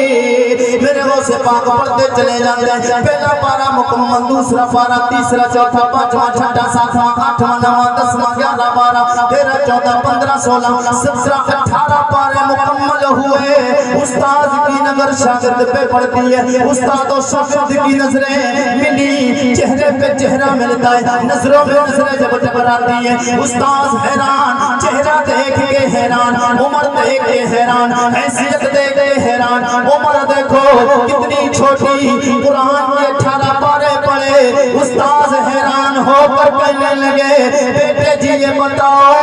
الضالین۔ میرے غوث پاک پڑھتے چلے جاتے ہیں، پہلا پارا مکمل، دوسرا پارا، تیسرا، چوتھا، پانچواں، چھٹا، ساتواں، آٹھواں، نواں، 10واں، 11، 12، 13، 14، 15، 16، 17، 18 پارے مکمل ہوئے۔ استاد کی نظر شاگرد پہ پڑتی ہے، استاد و شاگرد کی نظریں ملی، چہرے پہ چہرہ ملتا ہے، نظروں میں نظریں جب ٹکراتی ہیں، استاد حیران، چہرہ دیکھ کے حیران، عمر دیکھ کے حیران، حیثیت دیکھ کے حیران، عمر دیکھو کتنی چھوٹی، قرآن کے 18 پارے پڑھے۔ استاد حیران ہو کر کہنے لگے بیٹے جی یہ بتاؤ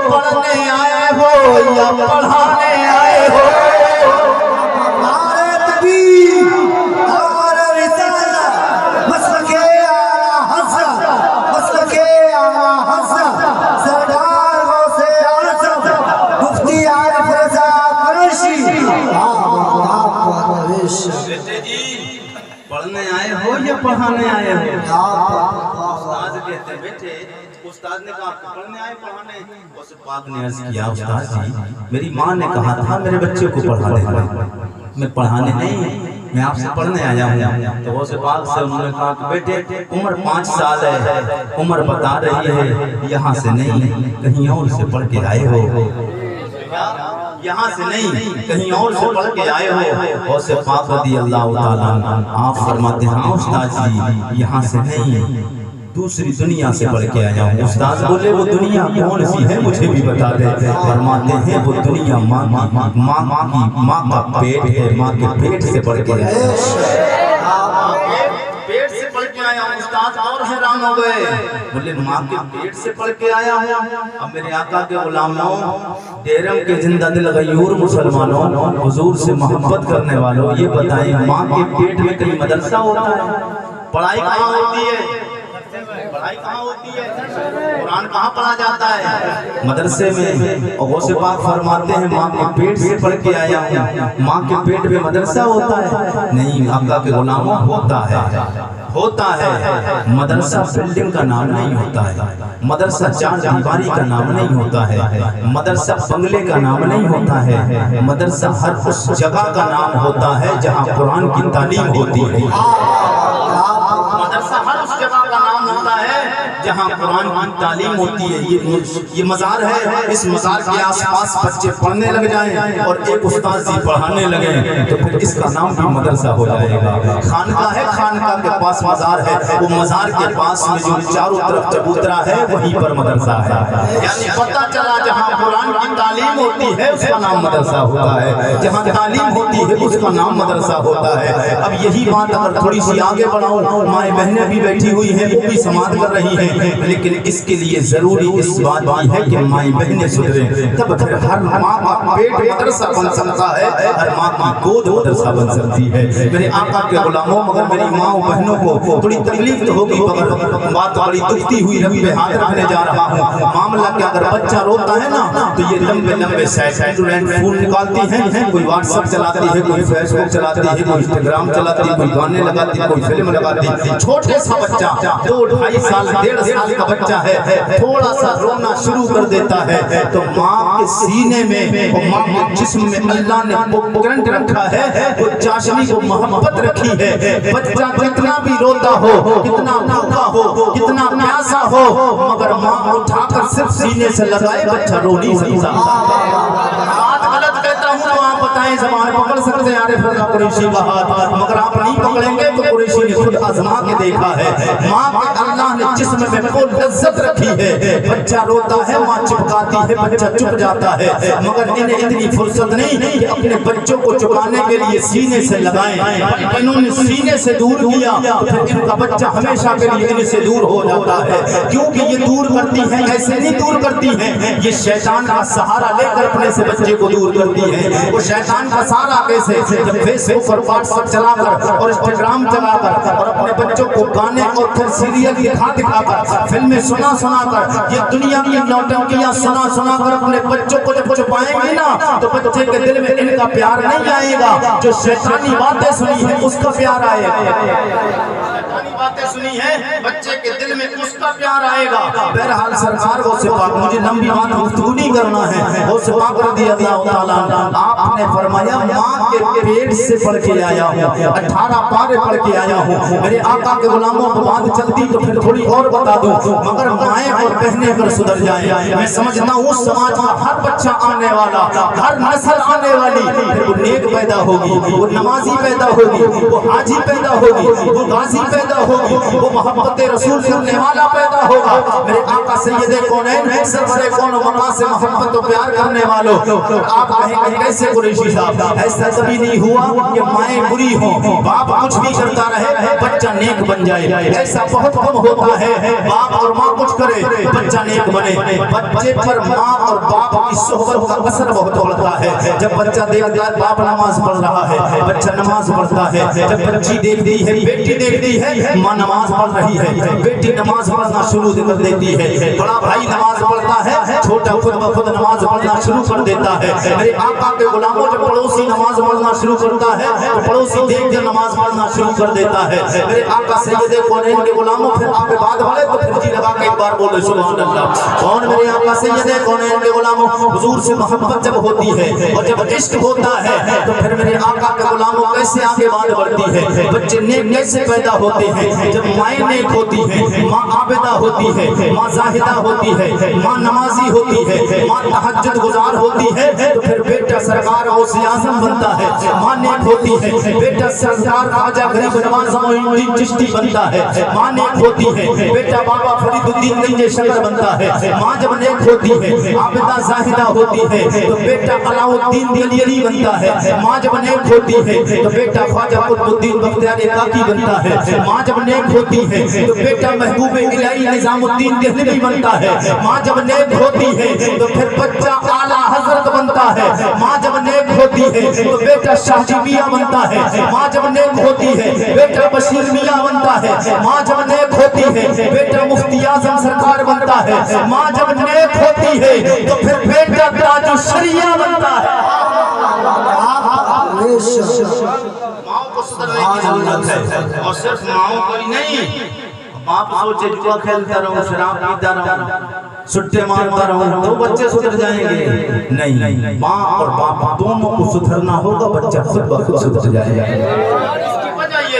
پڑھنے آئے ہو یا پڑھانے آئے ہو؟ نعرہ تکبیر، نعرہ رسالت، مسلک اعلیٰ حضرت، مسلک اعلیٰ حضرت سردار غوث اعظم مفتی عارف رضا قریشی۔ بیٹے جی پڑھنے آئے ہو یا پڑھانے آئے ہو؟ استاد کہتے ہیں بیٹے، استاد نے کہا پڑھنے آئے پڑھانے؟ غوث پاک نے عرض کیا استاد جی میری ماں نے کہا تھا میرے بچے کو پڑھانے کا، میں پڑھانے نہیں، میں آپ سے پڑھنے آیا ہوں۔ تو غوث پاک سے انہوں نے کہا کہ بیٹے عمر 5 سال ہے، عمر بتا رہی ہے یہاں سے نہیں کہیں اور سے پڑھ کے آئے ہو، یہاں سے نہیں کہیں اور سے پڑھ کے آئے ہو۔ غوث پاک رضی اللہ تعالیٰ آپ فرماتے ہیں استاد جی یہاں سے نہیں دوسری دنیا سے پڑھ کے آیا ہوں۔ استاد بولے وہ دنیا کون سی ہے مجھے بھی بتا دے۔ فرماتے ہیں وہ دنیا ماں کا پیٹ ہے، ماں کے پیٹ سے پڑھ کے آیا ہوں، پیٹ سے پڑھ کے آیا ہوں۔ استاد اور حیران ہو گئے، بولے ماں کے پیٹ سے پڑھ کے آیا ہوں۔ اب میرے آقا کے غلاموں، ڈیرم کے زندہ دل غیور مسلمانوں، حضور سے محبت کرنے والوں، یہ بتائیں ماں کے پیٹ میں کہیں مدرسہ ہوتا ہے؟ پڑھائی کہاں ہوتی ہے؟ پڑھائی کہاں ہوتی ہے؟ قرآن کہاں پڑھا جاتا ہے؟ مدرسے میں۔ اور غوث پاک فرماتے ہیں ماں کے پیٹ سے پڑھ کے آیا ہوں، ماں کے پیٹ میں مدرسہ ہوتا ہے؟ نہیں آقا کے غلاموں ہوتا ہے۔ مدرسہ بلڈنگ کا نام نہیں ہوتا ہے، مدرسہ چار دیواری کا نام نہیں ہوتا ہے، مدرسہ بنگلے کا نام نہیں ہوتا ہے، مدرسہ ہر اس جگہ کا نام ہوتا ہے جہاں قرآن کی تعلیم ہوتی ہے۔ جہاں قرآن کی تعلیم ہوتی ہے. یہ مزار ہے, اس مزار کے آس پاس بچے پڑھنے لگ جائیں اور ایک استاد جی پڑھانے لگیں تو پھر اس کا نام بھی مدرسہ ہو جائے گا. خانقاہ ہے, خانقاہ کے پاس مزار ہے, وہ مزار کے پاس میں جو چاروں طرف چبوترا ہے وہیں پر مدرسہ ہے. یعنی پتہ چلا جہاں قرآن کی تعلیم ہوتی ہے اس کا نام مدرسہ ہوتا ہے, جہاں تعلیم ہوتی ہے اس کا نام مدرسہ ہوتا ہے. اب یہی بات اگر تھوڑی سی آگے بڑھاؤں, مائیں بہنیں بھی بیٹھی ہوئی ہیں, وہ بھی سماعت کر رہی ہیں, لیکن اس کے لیے ضروری اس بات بھی ہے کہ مائیں بہنیں سدھریں, تب پھر ہر ماں کا پیٹ مدرسہ بن سکتا ہے, ہر ماں کی گود مدرسہ بن سکتی ہے. میرے آقا کے غلاموں, مگر میری ماں و بہنوں کو تھوڑی تکلیف تو ہوگی, مگر بات بڑی دکھتی ہوئی ربی پہ ہاتھ رکھنے جا رہا ہوں. معاملہ کہ اگر بچہ روتا ہے نا تو یہ لمبے لمبے سیکنڈ فون نکالتی ہیں, کوئی واٹس ایپ چلاتی ہے, کوئی فیس بک چلاتی ہے, کوئی انسٹاگرام چلاتی ہے, کوئی گانے لگاتی ہے, کوئی فلم لگاتی ہے. چھوٹے سا بچہ 2-2.5 سال 1.5 سال کا بچہ ہے, تھوڑا سا رونا شروع کر دیتا ہے تو ماں کے سینے میں اور ماں کے جسم میں اللہ نے وہ کرنٹ رکھا ہے, وہ چاشنی کو محبت رکھی ہے. بچہ کتنا بھی روتا ہو, کتنا بھوکا ہو, کتنا پیاسا ہو, مگر ماں اٹھا کر صرف سینے سے لگائے بچہ رو نہیں سکتا. بات غلط کہتا ہوں تو آپ بتائیں, زبان پکڑ سکتے ہیں عارف رضا قریشی کا ہاتھ, مگر آپ نہیں پکڑیں گے تو قریشی نے خود آزما کے دیکھا ہے. ماں کے اللہ نے جسم میں وہ لذت رکھی ہے, بچہ روتا ہے ماں چپکاتی ہے, بچہ چپ جاتا ہے, مگر انہیں اتنی فرصت نہیں کہ اپنے بچوں کو چپکانے کے لیے سینے سے لگائیں. انہوں نے سینے سے دور کیا تو پھر ان کا بچہ ہمیشہ کے لیے ان سے دور ہو جاتا ہے. کیونکہ یہ دور کرتی ہیں, ایسے نہیں دور کرتی ہیں, یہ شیطان کا سہارا لے کر اپنے سے بچے کو دور کرتی ہیں. وہ شیطان کا سہارا کیسے, جب فیس بک اور واٹس ایپ چلا کر اور انسٹاگرام چلا کر اور اپنے بچوں کو گانے اور پھر سیریل دکھا کر, فلمیں سنا کر, یہ دنیا کی نوٹنکیاں سنا کر اپنے بچوں کو جب چھپائیں گے نا تو بچے کے دل میں ان کا پیار نہیں آئے گا. جو شیطانی باتیں سنی ہیں اس کا پیار آئے گا, شیطانی باتیں سنی ہیں بچے کے دل میں اس کا پیار آئے گا. بہرحال سرکار غوث پاک, مجھے لمبی بات گفتگو نہیں کرنا ہے, غوث پاک رضی اللہ تعالیٰ آپ نے فرمایا ماں کے پیٹ سے پڑھ کے آیا ہوں, 18 پارے پڑھ کے آیا ہوں. میرے آقا کے غلاموں کو بات چلتی تو پھر تھوڑی اور بتا دوں, مگر مائیں اور بہنیں اگر سدھر جائیں, میں سمجھتا ہوں سماج میں ہر بچہ آنے والا, ہر نسل آنے والی پھر وہ نیک پیدا ہوگی, وہ نمازی پیدا ہوگی, وہ حاجی پیدا ہوگی, وہ غازی پیدا ہوگی, وہ محبت رسول کرنے والا پیدا ہوگا. میرے آقا سید کونین سرور کون و مقام سے محبت و پیار کرنے والوں, آپ کہیں کہ کیسے قریشی صاحب, ایسا کبھی نہیں ہوا کہ مائیں بری ہوں, باپ کچھ بھی کرتا رہے بچہ نیک بن جائے. ایسا بہت کم ہوتا ہے, باپ اور ماں کچھ کرے بچہ نیک بنے. بچے پر ماں اور باپ کی صحبت کا اثر بہت ہوتا ہے. جب بچہ دیکھتا ہے باپ نماز پڑھ رہا ہے, بچہ نماز پڑھتا ہے. جب بچی دیکھتی ہے, بیٹی دیکھتی ہے ماں نماز پڑھ رہی ہے, بیٹی نماز پڑھنا شروع کر دیتی ہے. بڑا بھائی نماز پڑھتا ہے, چھوٹا خود بخود نماز پڑھنا شروع کر دیتا ہے. میرے آقا کے غلاموں جب پڑوسی نماز پڑھنا شروع کرتا ہے تو پڑوسی دیکھ کر نماز پڑھنا شروع کر دیتا ہے. میرے آقا سید کونین کے غلاموں, پھر آپ کے بعد والے تو پھر جی لگا کے ایک بار بولے سبحان اللہ. کون میرے آقا سید کونین کے غلاموں, حضور سے محبت جب ہوتی ہے اور جب عشق ہوتا ہے تو پھر میرے آقا کے غلاموں کیسے آگے بات بڑھتی ہے. بچے نیک کیسے پیدا ہوتے ہیں, جب مائیں نیک ہوتی ہے, ماں عابدہ ہوتی ہے, ماں زاہدہ ہوتی ہے, ماں نمازی ہوتی ہے, ماں تہجد گزار ہوتی ہے تو پھر بیٹا سرکار غوث اعظم بنتا ہے. ماں نیک ہوتی ہے, بیٹا سرکار خواجہ غریب نواز معین الدین چشتی بنتا ہے. ماں نیک ہوتی ہے, بیٹا بابا فرید الدین گنج شکر بنتا ہے. ماں جب نیک ہوتی ہے, عابدہ زاہدہ ہوتی ہے تو بیٹا علاء الدین دہلوی بنتا ہے. ماں جب نیک ہوتی ہے تو بیٹا خواجہ قطب الدین بختیار کاکی بنتا ہے. ماں جب نیک ہوتی ہے تو بیٹا محبوب الہی نظام الدین دہلوی بنتا ہے. ماں جب نیک ہوتی ہے تو پھر بچہ اعلیٰ حضرت بنتا ہے. ماں جب نیک ہوتی ہے تو بیٹا شاہ جی میاں بنتا ہے. ماں جب نیک ہوتی ہے بیٹا بشیر میاں بنتا ہے. ماں جب نیک ہوتی ہے بیٹا مفتی اعظم سرکار بنتا ہے. ماں جب نیک ہوتی ہے تو پھر بیٹا تاج الشریعہ بنتا ہے. ماؤں کو سدھرنے کی ضرورت ہے, اور صرف ماؤں کو ہی نہیں. باپ سوچے جوا کھیلتا رہوں, شراب پیتا رہوں, سٹے مارتا رہوں تو بچے سدھر جائیں گے. نہیں, ماں اور باپ دونوں کو سدھرنا ہوگا, بچہ خود بخود سدھر جائے گا. اس کی وجہ یہ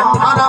18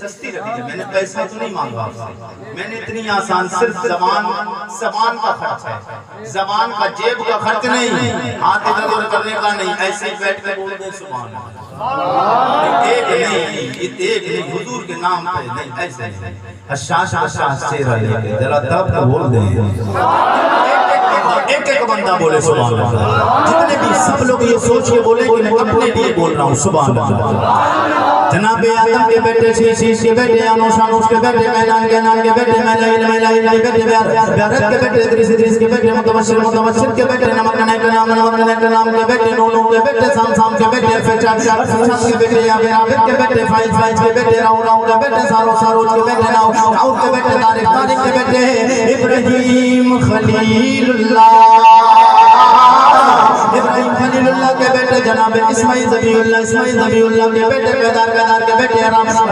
سستی لگی ہے. میں نے پیسہ تو نہیں مانگا آپ سے, میں نے اتنی آسان, صرف زبان کا خرچ ہے, زبان کا جیب کا خرچ نہیں, ہاتھ ادھر ادھر کرنے کا نہیں, ایسے ہی بیٹھ کے بول دے سبحان اللہ, ایک نہیں حضور کے نام پہ نہیں, ایسے نہیں. شاہ شیرہ لے کے ذرا دب کو بول دیں, ایک ایک بندہ بولے سبحان اللہ. جتنے بھی سب لوگ یہ سوچ کے بولے کہ میں اپنے لیے بول رہا ہوں سبحان اللہ. جناب آدم کے بیٹے شیش کے بیٹے انوش کے بیٹے میلان کے بیٹے میلائل کے بیٹے بیارت کے بیٹے ادریس کے بیٹے متبشر کے بیٹے نمک کے نام کے بیٹے نونو کے بیٹے سام کے بیٹے فیشان کے بیٹے عابر کے بیٹے فائز کے بیٹے راؤ کے بیٹے ساروج کے بیٹے ناؤ کے بیٹے طارق کے بیٹے ابراہیم خلیل اللہ کے بیٹے جناب اسماعیل ذبیح اللہ کے بیٹے پیدار کے بیٹے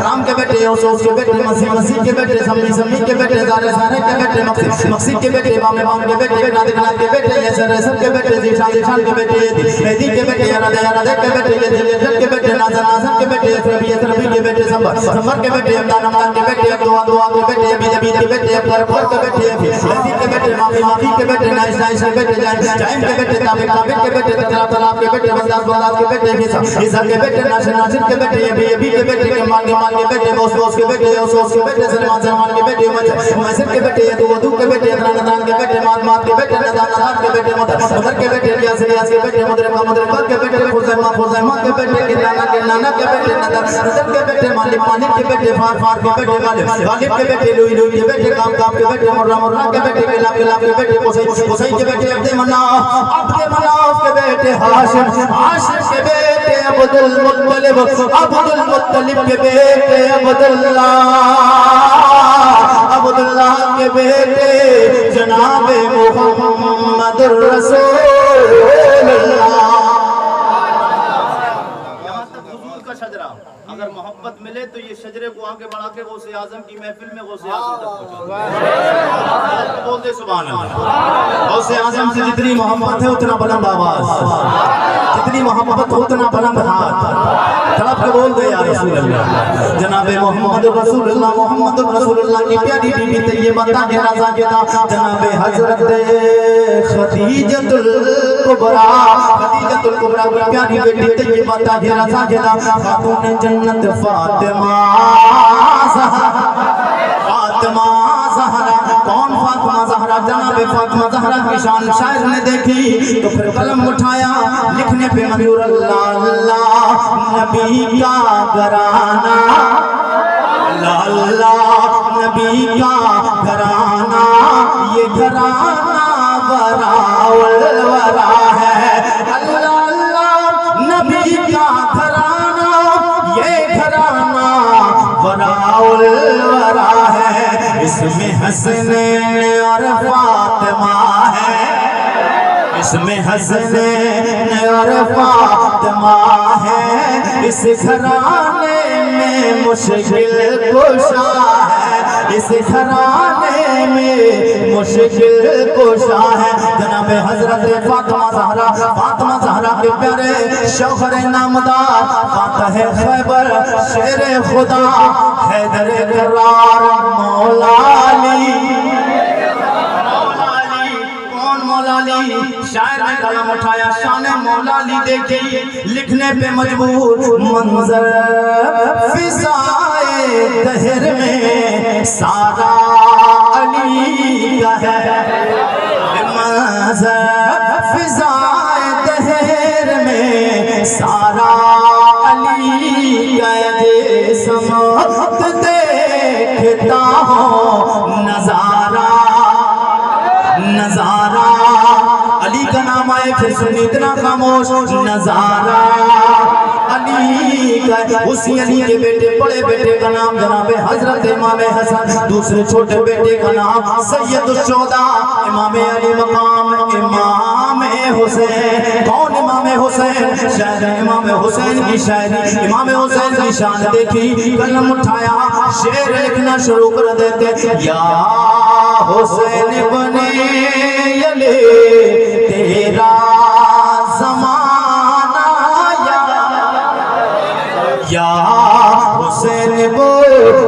رام کے بیٹے یوسف کے بیٹے مسیح کے بیٹے سمی کے بیٹے زارے کے بیٹے مقصد کے بیٹے امام کے بیٹے ناد کے بیٹے یسر کے بیٹے زیشان کے بیٹے ہیدی کے بیٹے ارادے کے بیٹے یزل کے بیٹے نازن کے بیٹے ربی کے بیٹے سمر کے بیٹے امدان کے بیٹے دعا کے بیٹے ابی کے بیٹے اکبر کے بیٹے ہیدی کے بیٹے مافی کے بیٹے نائش کے بیٹے جائم کے بیٹے تابق کے بیٹے طلاب کے بیٹے بنداز کے بیٹے عیسیٰ کے بیٹے ناصر کے بیٹے ابی کے بیٹے کمال کے بیٹے بوس کے بیٹے اوس کے بیٹے سلمان کے بیٹے مسجد کے بیٹے ودو کے بیٹے ندان کے بیٹے مات کے بیٹے ندان کے بیٹے مدر کے بیٹے ریاض کے بیٹے مدر کے بیٹے خزیمہ کے بیٹے نانا کے بیٹے ندر کے بیٹے مالک کے بیٹے فار کے بیٹے غالب کے بیٹے لوئی کے بیٹے کام کے بیٹے مرہ کے بیٹے کلاب کے بیٹے قصی کے بیٹے عبد مناف کے بیٹے ہاشم کے بیٹے عبد المطلب کے بیٹے عبد اللہ کے بیٹے جناب محمد الرسول اللہ. یہاں تک حضور کا شجرہ, اگر محبت ملے تو یہ شجرے کو آگے بڑھا کے غوث اعظم کی محفل میں غوث اعظم تک پہنچا. بول دے سبحان اللہ. غوث اعظم سے جتنی محبت ہے اتنا بلند آواز, جتنی محبت ہو اتنا بلند ہاتھ, طرف کے بول دے یا رسول اللہ. جناب محمد رسول اللہ, محمد رسول اللہ کی پیاری بیوی طیبہ طاہرہ زاہدہ جناب حضرت خدیجۃ الکبریٰ کی پیاری بیٹی طیبہ طاہرہ زاہدہ خاتون جنت فاطمہ زہرا. کون فاطمہ زہرا؟ جناب فاطمہ زہرا کی شان شاعر نے دیکھی تو پھر قلم اٹھایا, لکھنے پہ منظور اللہ نبی کا گھرانہ, اللہ نبی کا گھرانہ, یہ گھرانہ وراء ہے, اللہ نبی کا گھرانہ, یہ گھرانہ وراء ہے, اس میں حسنین اور فاطمہ ہے, اس میں حسنین اور فاطمہ ہے, اس گھرانے میں مشکل کشا ہے, اس گھرانے میں مشکل کشا ہے. جناب حضرت فاطمہ زہرا کے پیارے شوہر نامدار فاتح خیبر شیر خدا حیدر کرار مولا علی. مولا علی شاعر نے قلم اٹھایا, شان مولا علی دیکھی, لکھنے پہ مجبور منظر فضائے دہر میں سارا علی کا ہے, منظر فضائے دہر میں سارا علی کا ہے, سمت دیکھتا ہوں نظارہ علی کا نام آئے پھر سنی اتنا خاموش, نظارہ علی کا. اسی علی کے بیٹے بڑے بیٹے کا نام جناب حضرت امام حسن, دوسرے چھوٹے بیٹے کا نام سید الشہداء امام علی مقام امام حسین. کون امام حسین؟ شاعر امام حسین کی شاعری, امام حسین کی شان دیکھی, قلم اٹھایا, شعر لکھنا شروع کر دیتے. یا حسین بنے یلے تیرا زمانہ, یا حسین بنے